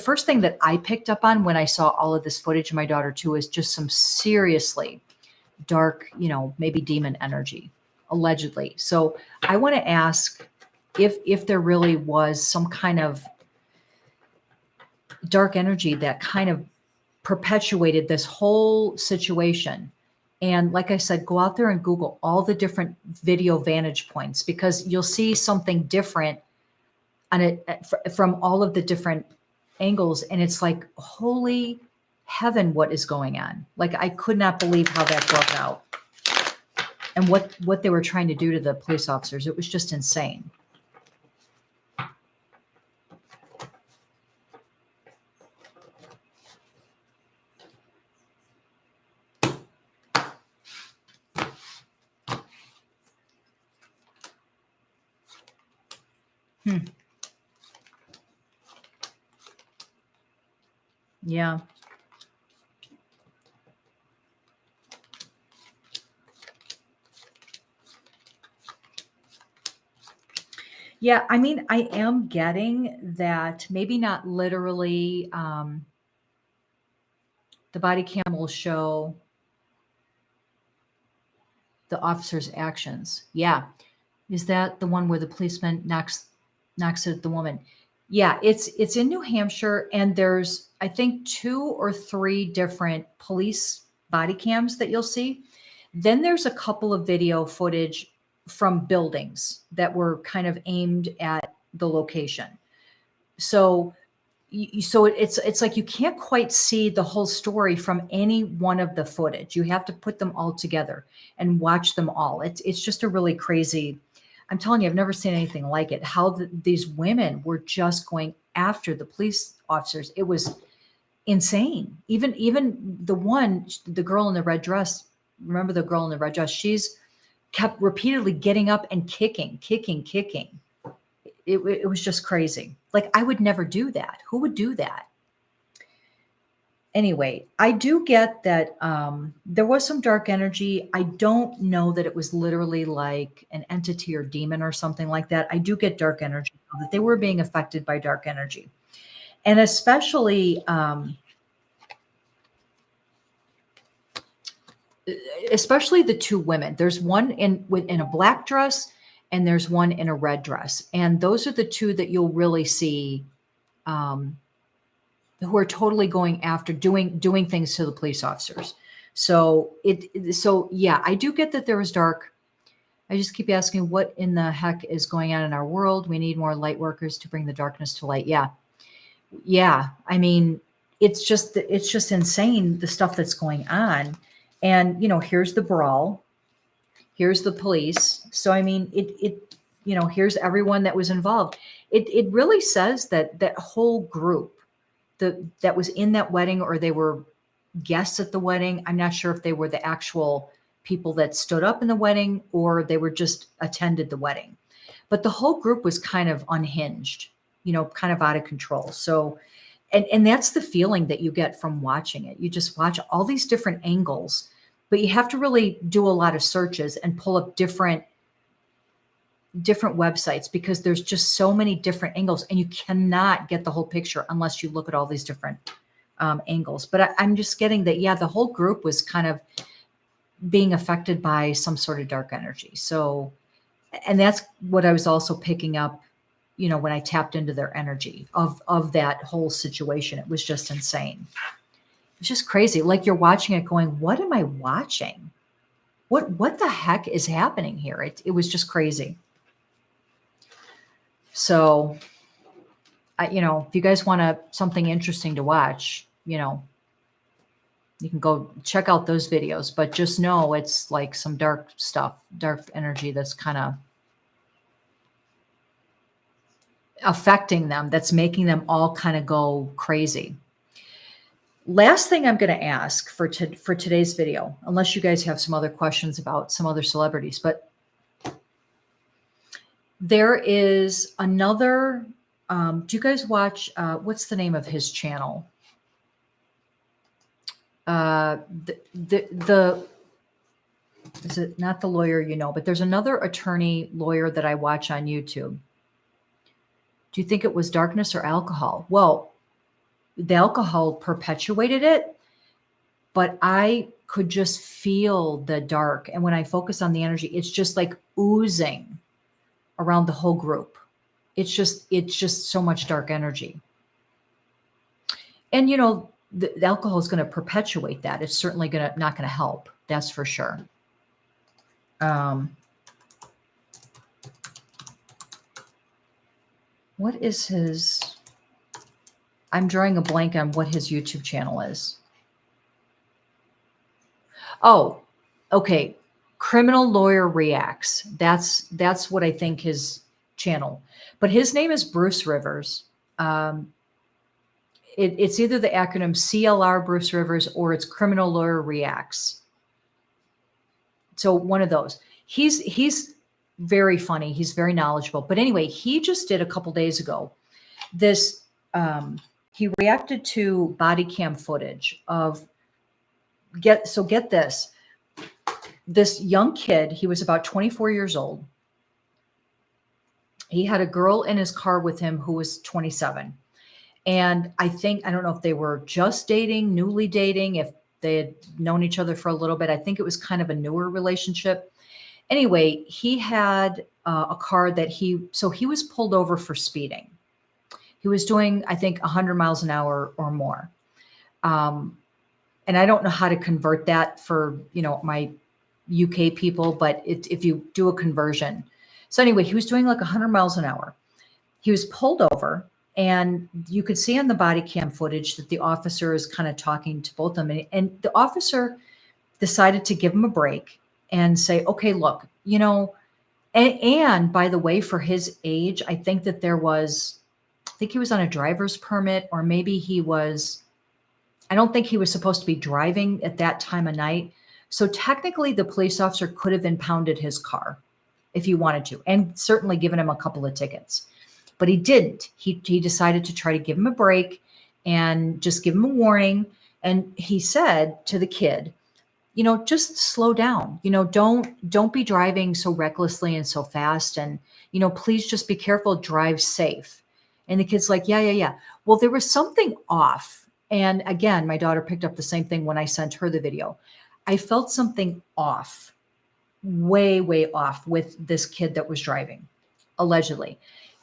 first thing that I picked up on when I saw all of this footage, and my daughter too, is just some seriously dark, maybe demon energy, allegedly. So I want to ask if there really was some kind of dark energy that kind of perpetuated this whole situation. And like I said, go out there and Google all the different video vantage points, because you'll see something different on it from all of the different angles. And it's like, holy heaven, what is going on? Like, I could not believe how that broke out and what they were trying to do to the police officers. It was just insane. Yeah. Yeah, I mean, I am getting that maybe not literally, the body cam will show the officer's actions. Yeah. Is that the one where the policeman knocks at the woman? Yeah, it's in New Hampshire, and there's, I think, 2 or 3 different police body cams that you'll see. Then there's a couple of video footage from buildings that were kind of aimed at the location. So it's like you can't quite see the whole story from any one of the footage. You have to put them all together and watch them all. It's just a really crazy. I'm telling you, I've never seen anything like it. How these women were just going after the police officers. It was insane. Even the girl in the red dress. Remember the girl in the red dress? She's kept repeatedly getting up and kicking. It was just crazy. Like, I would never do that. Who would do that? Anyway, I do get that there was some dark energy. I don't know that it was literally like an entity or demon or something like that. I do get dark energy, that they were being affected by dark energy. And especially the 2 women. There's one in a black dress, and there's one in a red dress. And those are the 2 that you'll really see who are totally going after doing things to the police officers. So yeah, I do get that there was dark. I just keep asking, what in the heck is going on in our world? We need more light workers to bring the darkness to light. Yeah. I mean, it's just insane, the stuff that's going on. And, here's the BRAWL, here's the police. So, I mean, here's everyone that was involved. It really says that whole group that was in that wedding, or they were guests at the wedding. I'm not sure if they were the actual people that stood up in the wedding, or they were just attended the wedding. But the whole group was kind of unhinged, kind of out of control. So, And that's the feeling that you get from watching it. You just watch all these different angles, but you have to really do a lot of searches and pull up different websites because there's just so many different angles and you cannot get the whole picture unless you look at all these different angles. But I'm just getting that, yeah, the whole group was kind of being affected by some sort of dark energy. So, and that's what I was also picking up, you know, when I tapped into their energy of that whole situation. It was just insane. It's just crazy. Like you're watching it going, what am I watching? What the heck is happening here? It was just crazy. So, you know, if you guys want something interesting to watch, you know, you can go check out those videos, but just know it's like some dark stuff, dark energy that's kind of affecting them, that's making them all kind of go crazy. Last thing I'm going to ask for today's video, unless you guys have some other questions about some other celebrities, but there is another, do you guys watch, what's the name of his channel? Is it not The Lawyer You Know, but there's another attorney lawyer that I watch on YouTube. Do you think it was darkness or alcohol? Well, the alcohol perpetuated it, but I could just feel the dark. And when I focus on the energy, it's just like oozing around the whole group. It's just so much dark energy. And, you know, the alcohol is going to perpetuate that. It's certainly not going to help. That's for sure. What is his? I'm drawing a blank on what his YouTube channel is. Oh, okay. Criminal Lawyer Reacts. That's what I think his channel. But his name is Bruce Rivers. It's either the acronym CLR Bruce Rivers or it's Criminal Lawyer Reacts. So one of those. He's very funny. He's very knowledgeable. But anyway, he just did a couple days ago this. He reacted to body cam footage of get this. This young kid, he was about 24 years old. He had a girl in his car with him who was 27. And I don't know if they were just dating, newly dating, if they had known each other for a little bit. I think it was kind of a newer relationship. Anyway, he had a car that he was pulled over for speeding. He was doing, I think, 100 miles an hour or more. And I don't know how to convert that for, you know, my UK people, but if you do a conversion. So anyway, he was doing like 100 miles an hour. He was pulled over and you could see on the body cam footage that the officer is kind of talking to both of them. And the officer decided to give him a break and say, okay, look, you know, and by the way, for his age, I think that he was on a driver's permit, or maybe I don't think he was supposed to be driving at that time of night. So technically the police officer could have impounded his car if he wanted to, and certainly given him a couple of tickets, but he didn't. He decided to try to give him a break and just give him a warning. And he said to the kid, you know, just slow down, you know, don't be driving so recklessly and so fast. And, you know, please just be careful, drive safe. And the kid's like, yeah. Well, there was something off. And again, my daughter picked up the same thing when I sent her the video. I felt something off, way, way off with this kid that was driving, allegedly.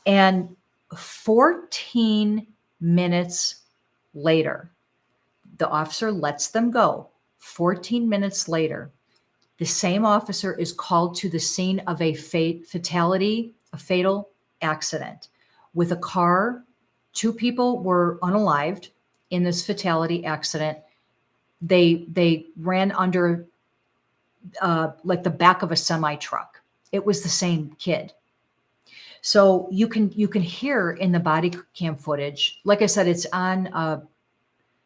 And 14 minutes later, the officer lets them go. 14 minutes later, the same officer is called to the scene of a fatal accident with a car. 2 people were unalived in this fatality accident. They ran under like the back of a semi truck. It was the same kid. So you can hear in the body cam footage, like I said, it's on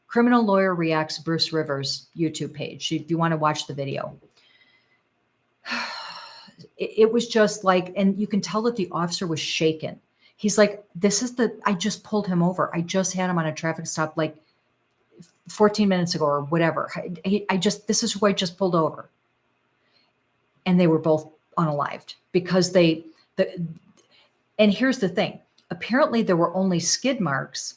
Criminal Lawyer Reacts Bruce Rivers YouTube page if you want to watch the video. It was just like, and you can tell that the officer was shaken. He's like, I just pulled him over. I just had him on a traffic stop like 14 minutes ago or whatever. This is who I just pulled over. And they were both unalived because and here's the thing. Apparently there were only skid marks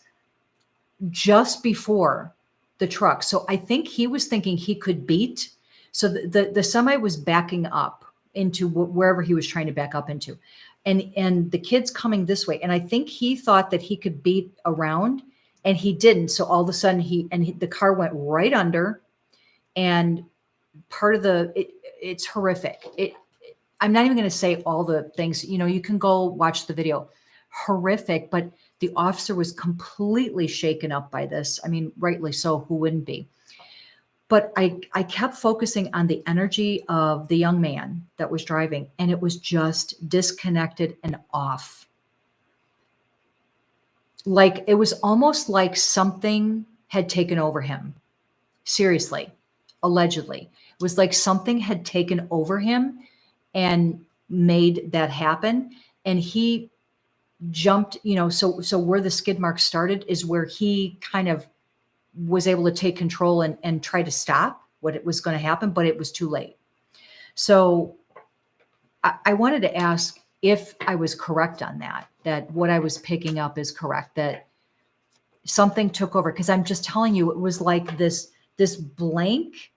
just before the truck. So I think he was thinking he could beat. So the semi was backing up into wherever he was trying to back up into. And the kid's coming this way. And I think he thought that he could beat around and he didn't. So all of a sudden the car went right under, and part of it's horrific. I'm not even going to say all the things, you can go watch the video. Horrific, but the officer was completely shaken up by this. I mean, rightly so, who wouldn't be? But I kept focusing on the energy of the young man that was driving, and it was just disconnected and off. Like, it was almost like something had taken over him. Seriously, allegedly. It was like something had taken over him and made that happen. And he jumped, so where the skid mark started is where he kind of was able to take control and try to stop what it was going to happen, but it was too late. So I wanted to ask if I was correct on that what I was picking up is correct, that something took over. Because I'm just telling you, it was like this blank.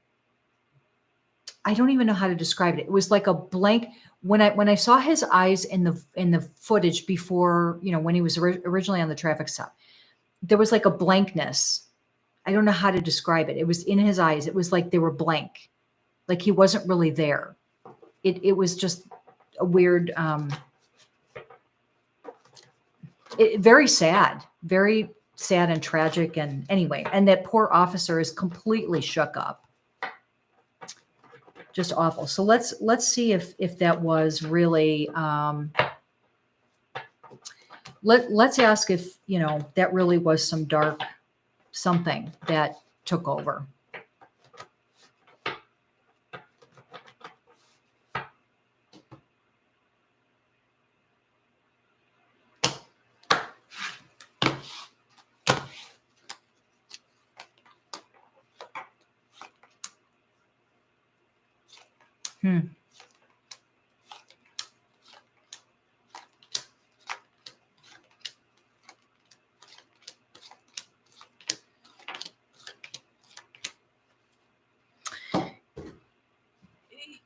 I don't even know how to describe it. It was like a blank. When I saw his eyes in the footage before, when he was originally on the traffic stop, there was like a blankness. I don't know how to describe it. It was in his eyes. It was like they were blank, like he wasn't really there. It was just a weird, very sad and tragic. And anyway, and that poor officer is completely shook up. Just awful. So let's see if that was really, let's ask if, that really was some dark something that took over.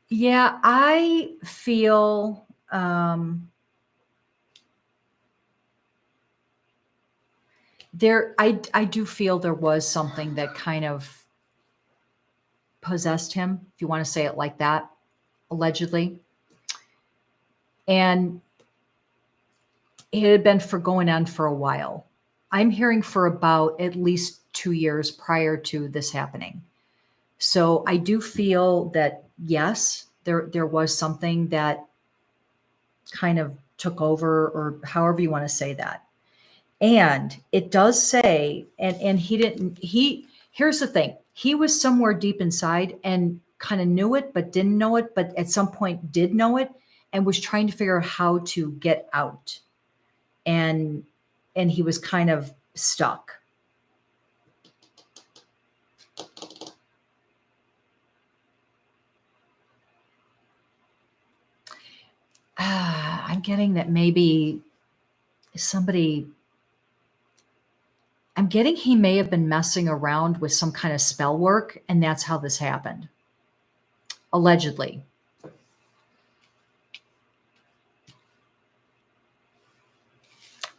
Yeah, I feel I do feel there was something that kind of possessed him, if you want to say it like that, allegedly. And it had been going on for a while. I'm hearing for about at least 2 years prior to this happening. So I do feel that, yes, there was something that kind of took over, or however you want to say that. And it does say, and here's the thing. He was somewhere deep inside and kind of knew it, but didn't know it, but at some point did know it and was trying to figure out how to get out. And he was kind of stuck. I'm getting that maybe I'm getting he may have been messing around with some kind of spell work, and that's how this happened. Allegedly.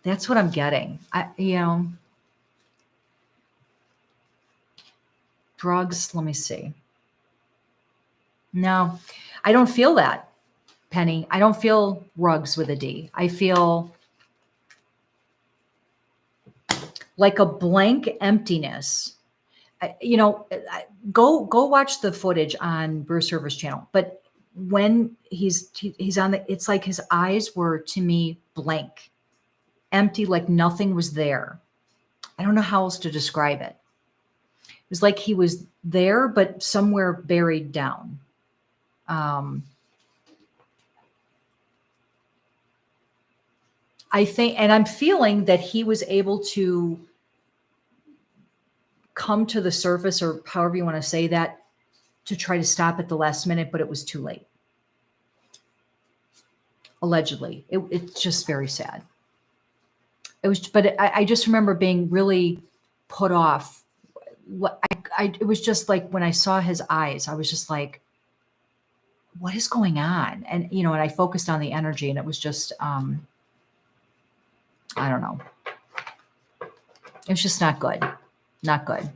That's what I'm getting. Drugs, let me see. No, I don't feel that, Penny. I don't feel rugs with a D. I feel like a blank emptiness. Go watch the footage on Bruce Rivers' channel. But when he's on it's like his eyes were, to me, blank, empty, like nothing was there. I don't know how else to describe it. It was like he was there, but somewhere buried down. I think, and I'm feeling that he was able to come to the surface, or however you want to say that, to try to stop at the last minute, but it was too late. Allegedly. It's just very sad. It was, but I just remember being really put off. It was just like when I saw his eyes, I was just like, what is going on? And, and I focused on the energy, and it was just, I don't know. It was just not good. Not good.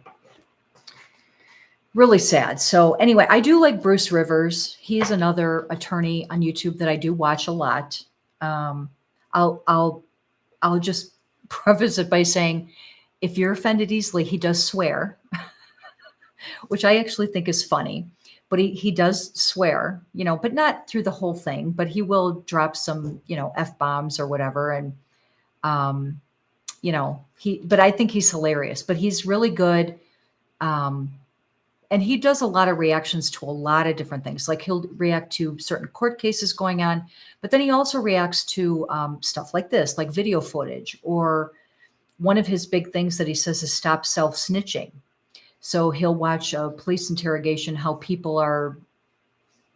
Really sad. So anyway, I do like Bruce Rivers. He's another attorney on YouTube that I do watch a lot. I'll just preface it by saying, if you're offended easily, he does swear, which I actually think is funny. But he does swear, but not through the whole thing. But he will drop some, F-bombs or whatever. And but I think he's hilarious. But he's really good. And he does a lot of reactions to a lot of different things. Like he'll react to certain court cases going on, but then he also reacts to stuff like this, like video footage, or one of his big things that he says is stop self-snitching. So he'll watch a police interrogation, how people are,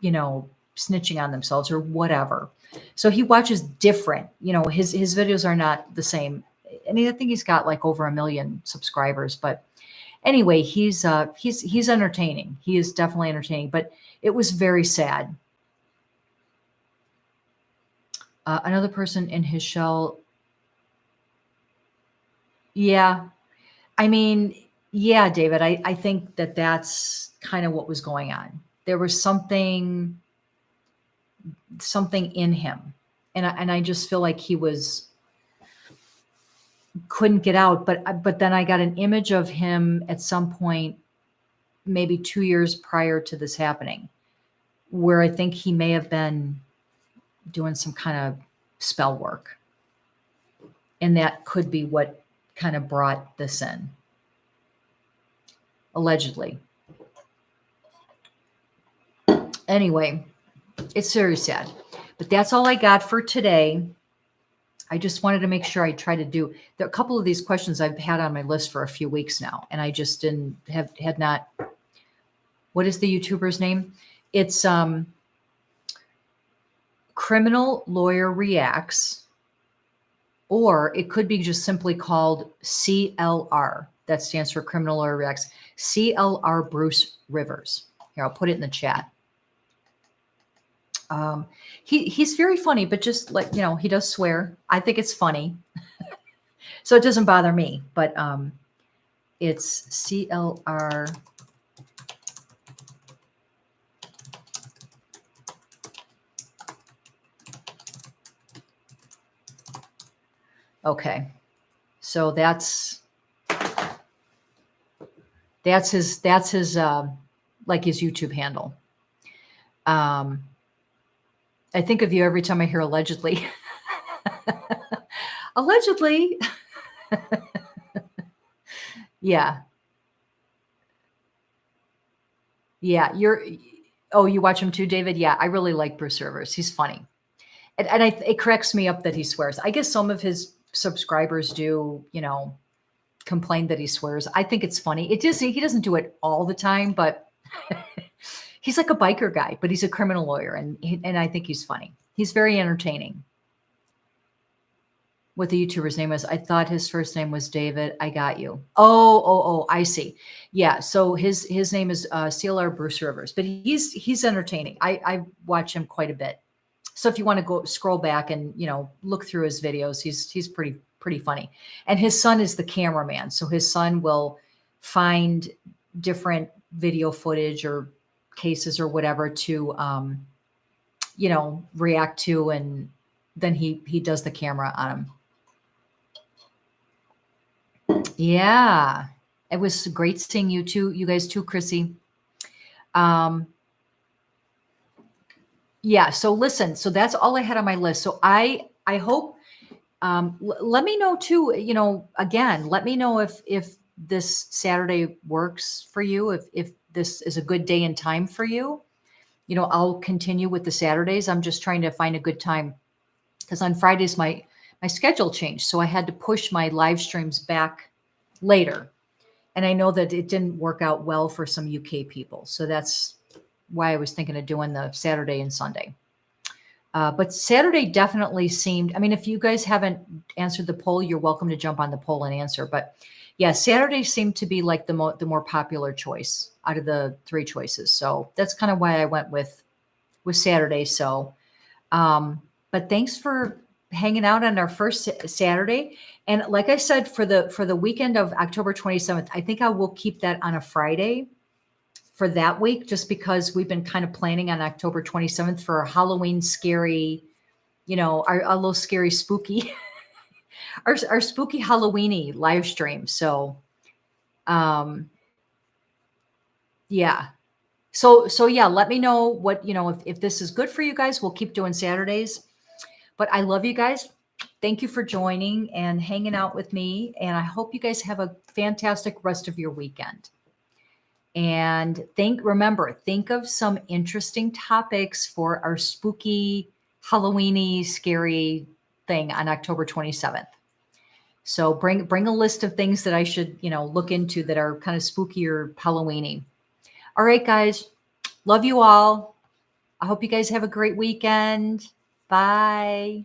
snitching on themselves or whatever. So he watches different, his videos are not the same. And I think he's got like over 1 million subscribers, but anyway, he's entertaining. He is definitely entertaining, but it was very sad. Another person in his shell. Yeah. I mean, yeah, David, I think that's kind of what was going on. There was something in him. And I just feel like he couldn't get out. But then I got an image of him at some point, maybe 2 years prior to this happening, where I think he may have been doing some kind of spell work. And that could be what kind of brought this in. Allegedly. Anyway, it's very sad. But that's all I got for today. I just wanted to make sure I try to do a couple of these questions I've had on my list for a few weeks now, and I just had not. What is the YouTuber's name? It's Criminal Lawyer Reacts, or it could be just simply called CLR. That stands for Criminal Lawyer Reacts. CLR Bruce Rivers. Here, I'll put it in the chat. He's very funny, but just like, he does swear. I think it's funny. So it doesn't bother me, but it's CLR. Okay. So that's his like his YouTube handle. I think of you every time I hear allegedly. Allegedly. Yeah. Yeah. You watch him too, David? Yeah. I really like Bruce Rivers. He's funny. And it cracks me up that he swears. I guess some of his subscribers do, complain that he swears. I think it's funny. He doesn't do it all the time, but he's like a biker guy, but he's a criminal lawyer, and I think he's funny. He's very entertaining. What the YouTuber's name is? I thought his first name was David. I got you. Oh, I see. Yeah. So his name is CLR Bruce Rivers, but he's entertaining. I watch him quite a bit. So if you want to go scroll back and look through his videos, he's pretty funny. And his son is the cameraman, so his son will find different video footage or cases or whatever to react to, and then he does the camera on him. Yeah, it was great seeing you guys too, Chrissy. Yeah, so listen, so that's all I had on my list. So I hope, let me know too, again, let me know if this Saturday works for you, if this is a good day and time for you. I'll continue with the Saturdays. I'm just trying to find a good time, because on Fridays my my schedule changed. So I had to push my live streams back later. And I know that it didn't work out well for some UK people. So that's why I was thinking of doing the Saturday and Sunday. But Saturday definitely seemed, I mean, if you guys haven't answered the poll, you're welcome to jump on the poll and answer. But yeah, Saturday seemed to be like the more popular choice out of the three choices. So that's kind of why I went with Saturday. So, but thanks for hanging out on our first Saturday. And like I said, for the weekend of October 27th, I think I will keep that on a Friday for that week, just because we've been kind of planning on October 27th for a Halloween scary, our little scary spooky, our spooky Halloweeny live stream. So, yeah. So yeah, let me know what, if this is good for you guys, we'll keep doing Saturdays. But I love you guys. Thank you for joining and hanging out with me. And I hope you guys have a fantastic rest of your weekend. And remember, think of some interesting topics for our spooky, Halloweeny, scary thing on October 27th. So bring a list of things that I should, look into that are kind of spooky or Halloweeny. All right, guys. Love you all. I hope you guys have a great weekend. Bye.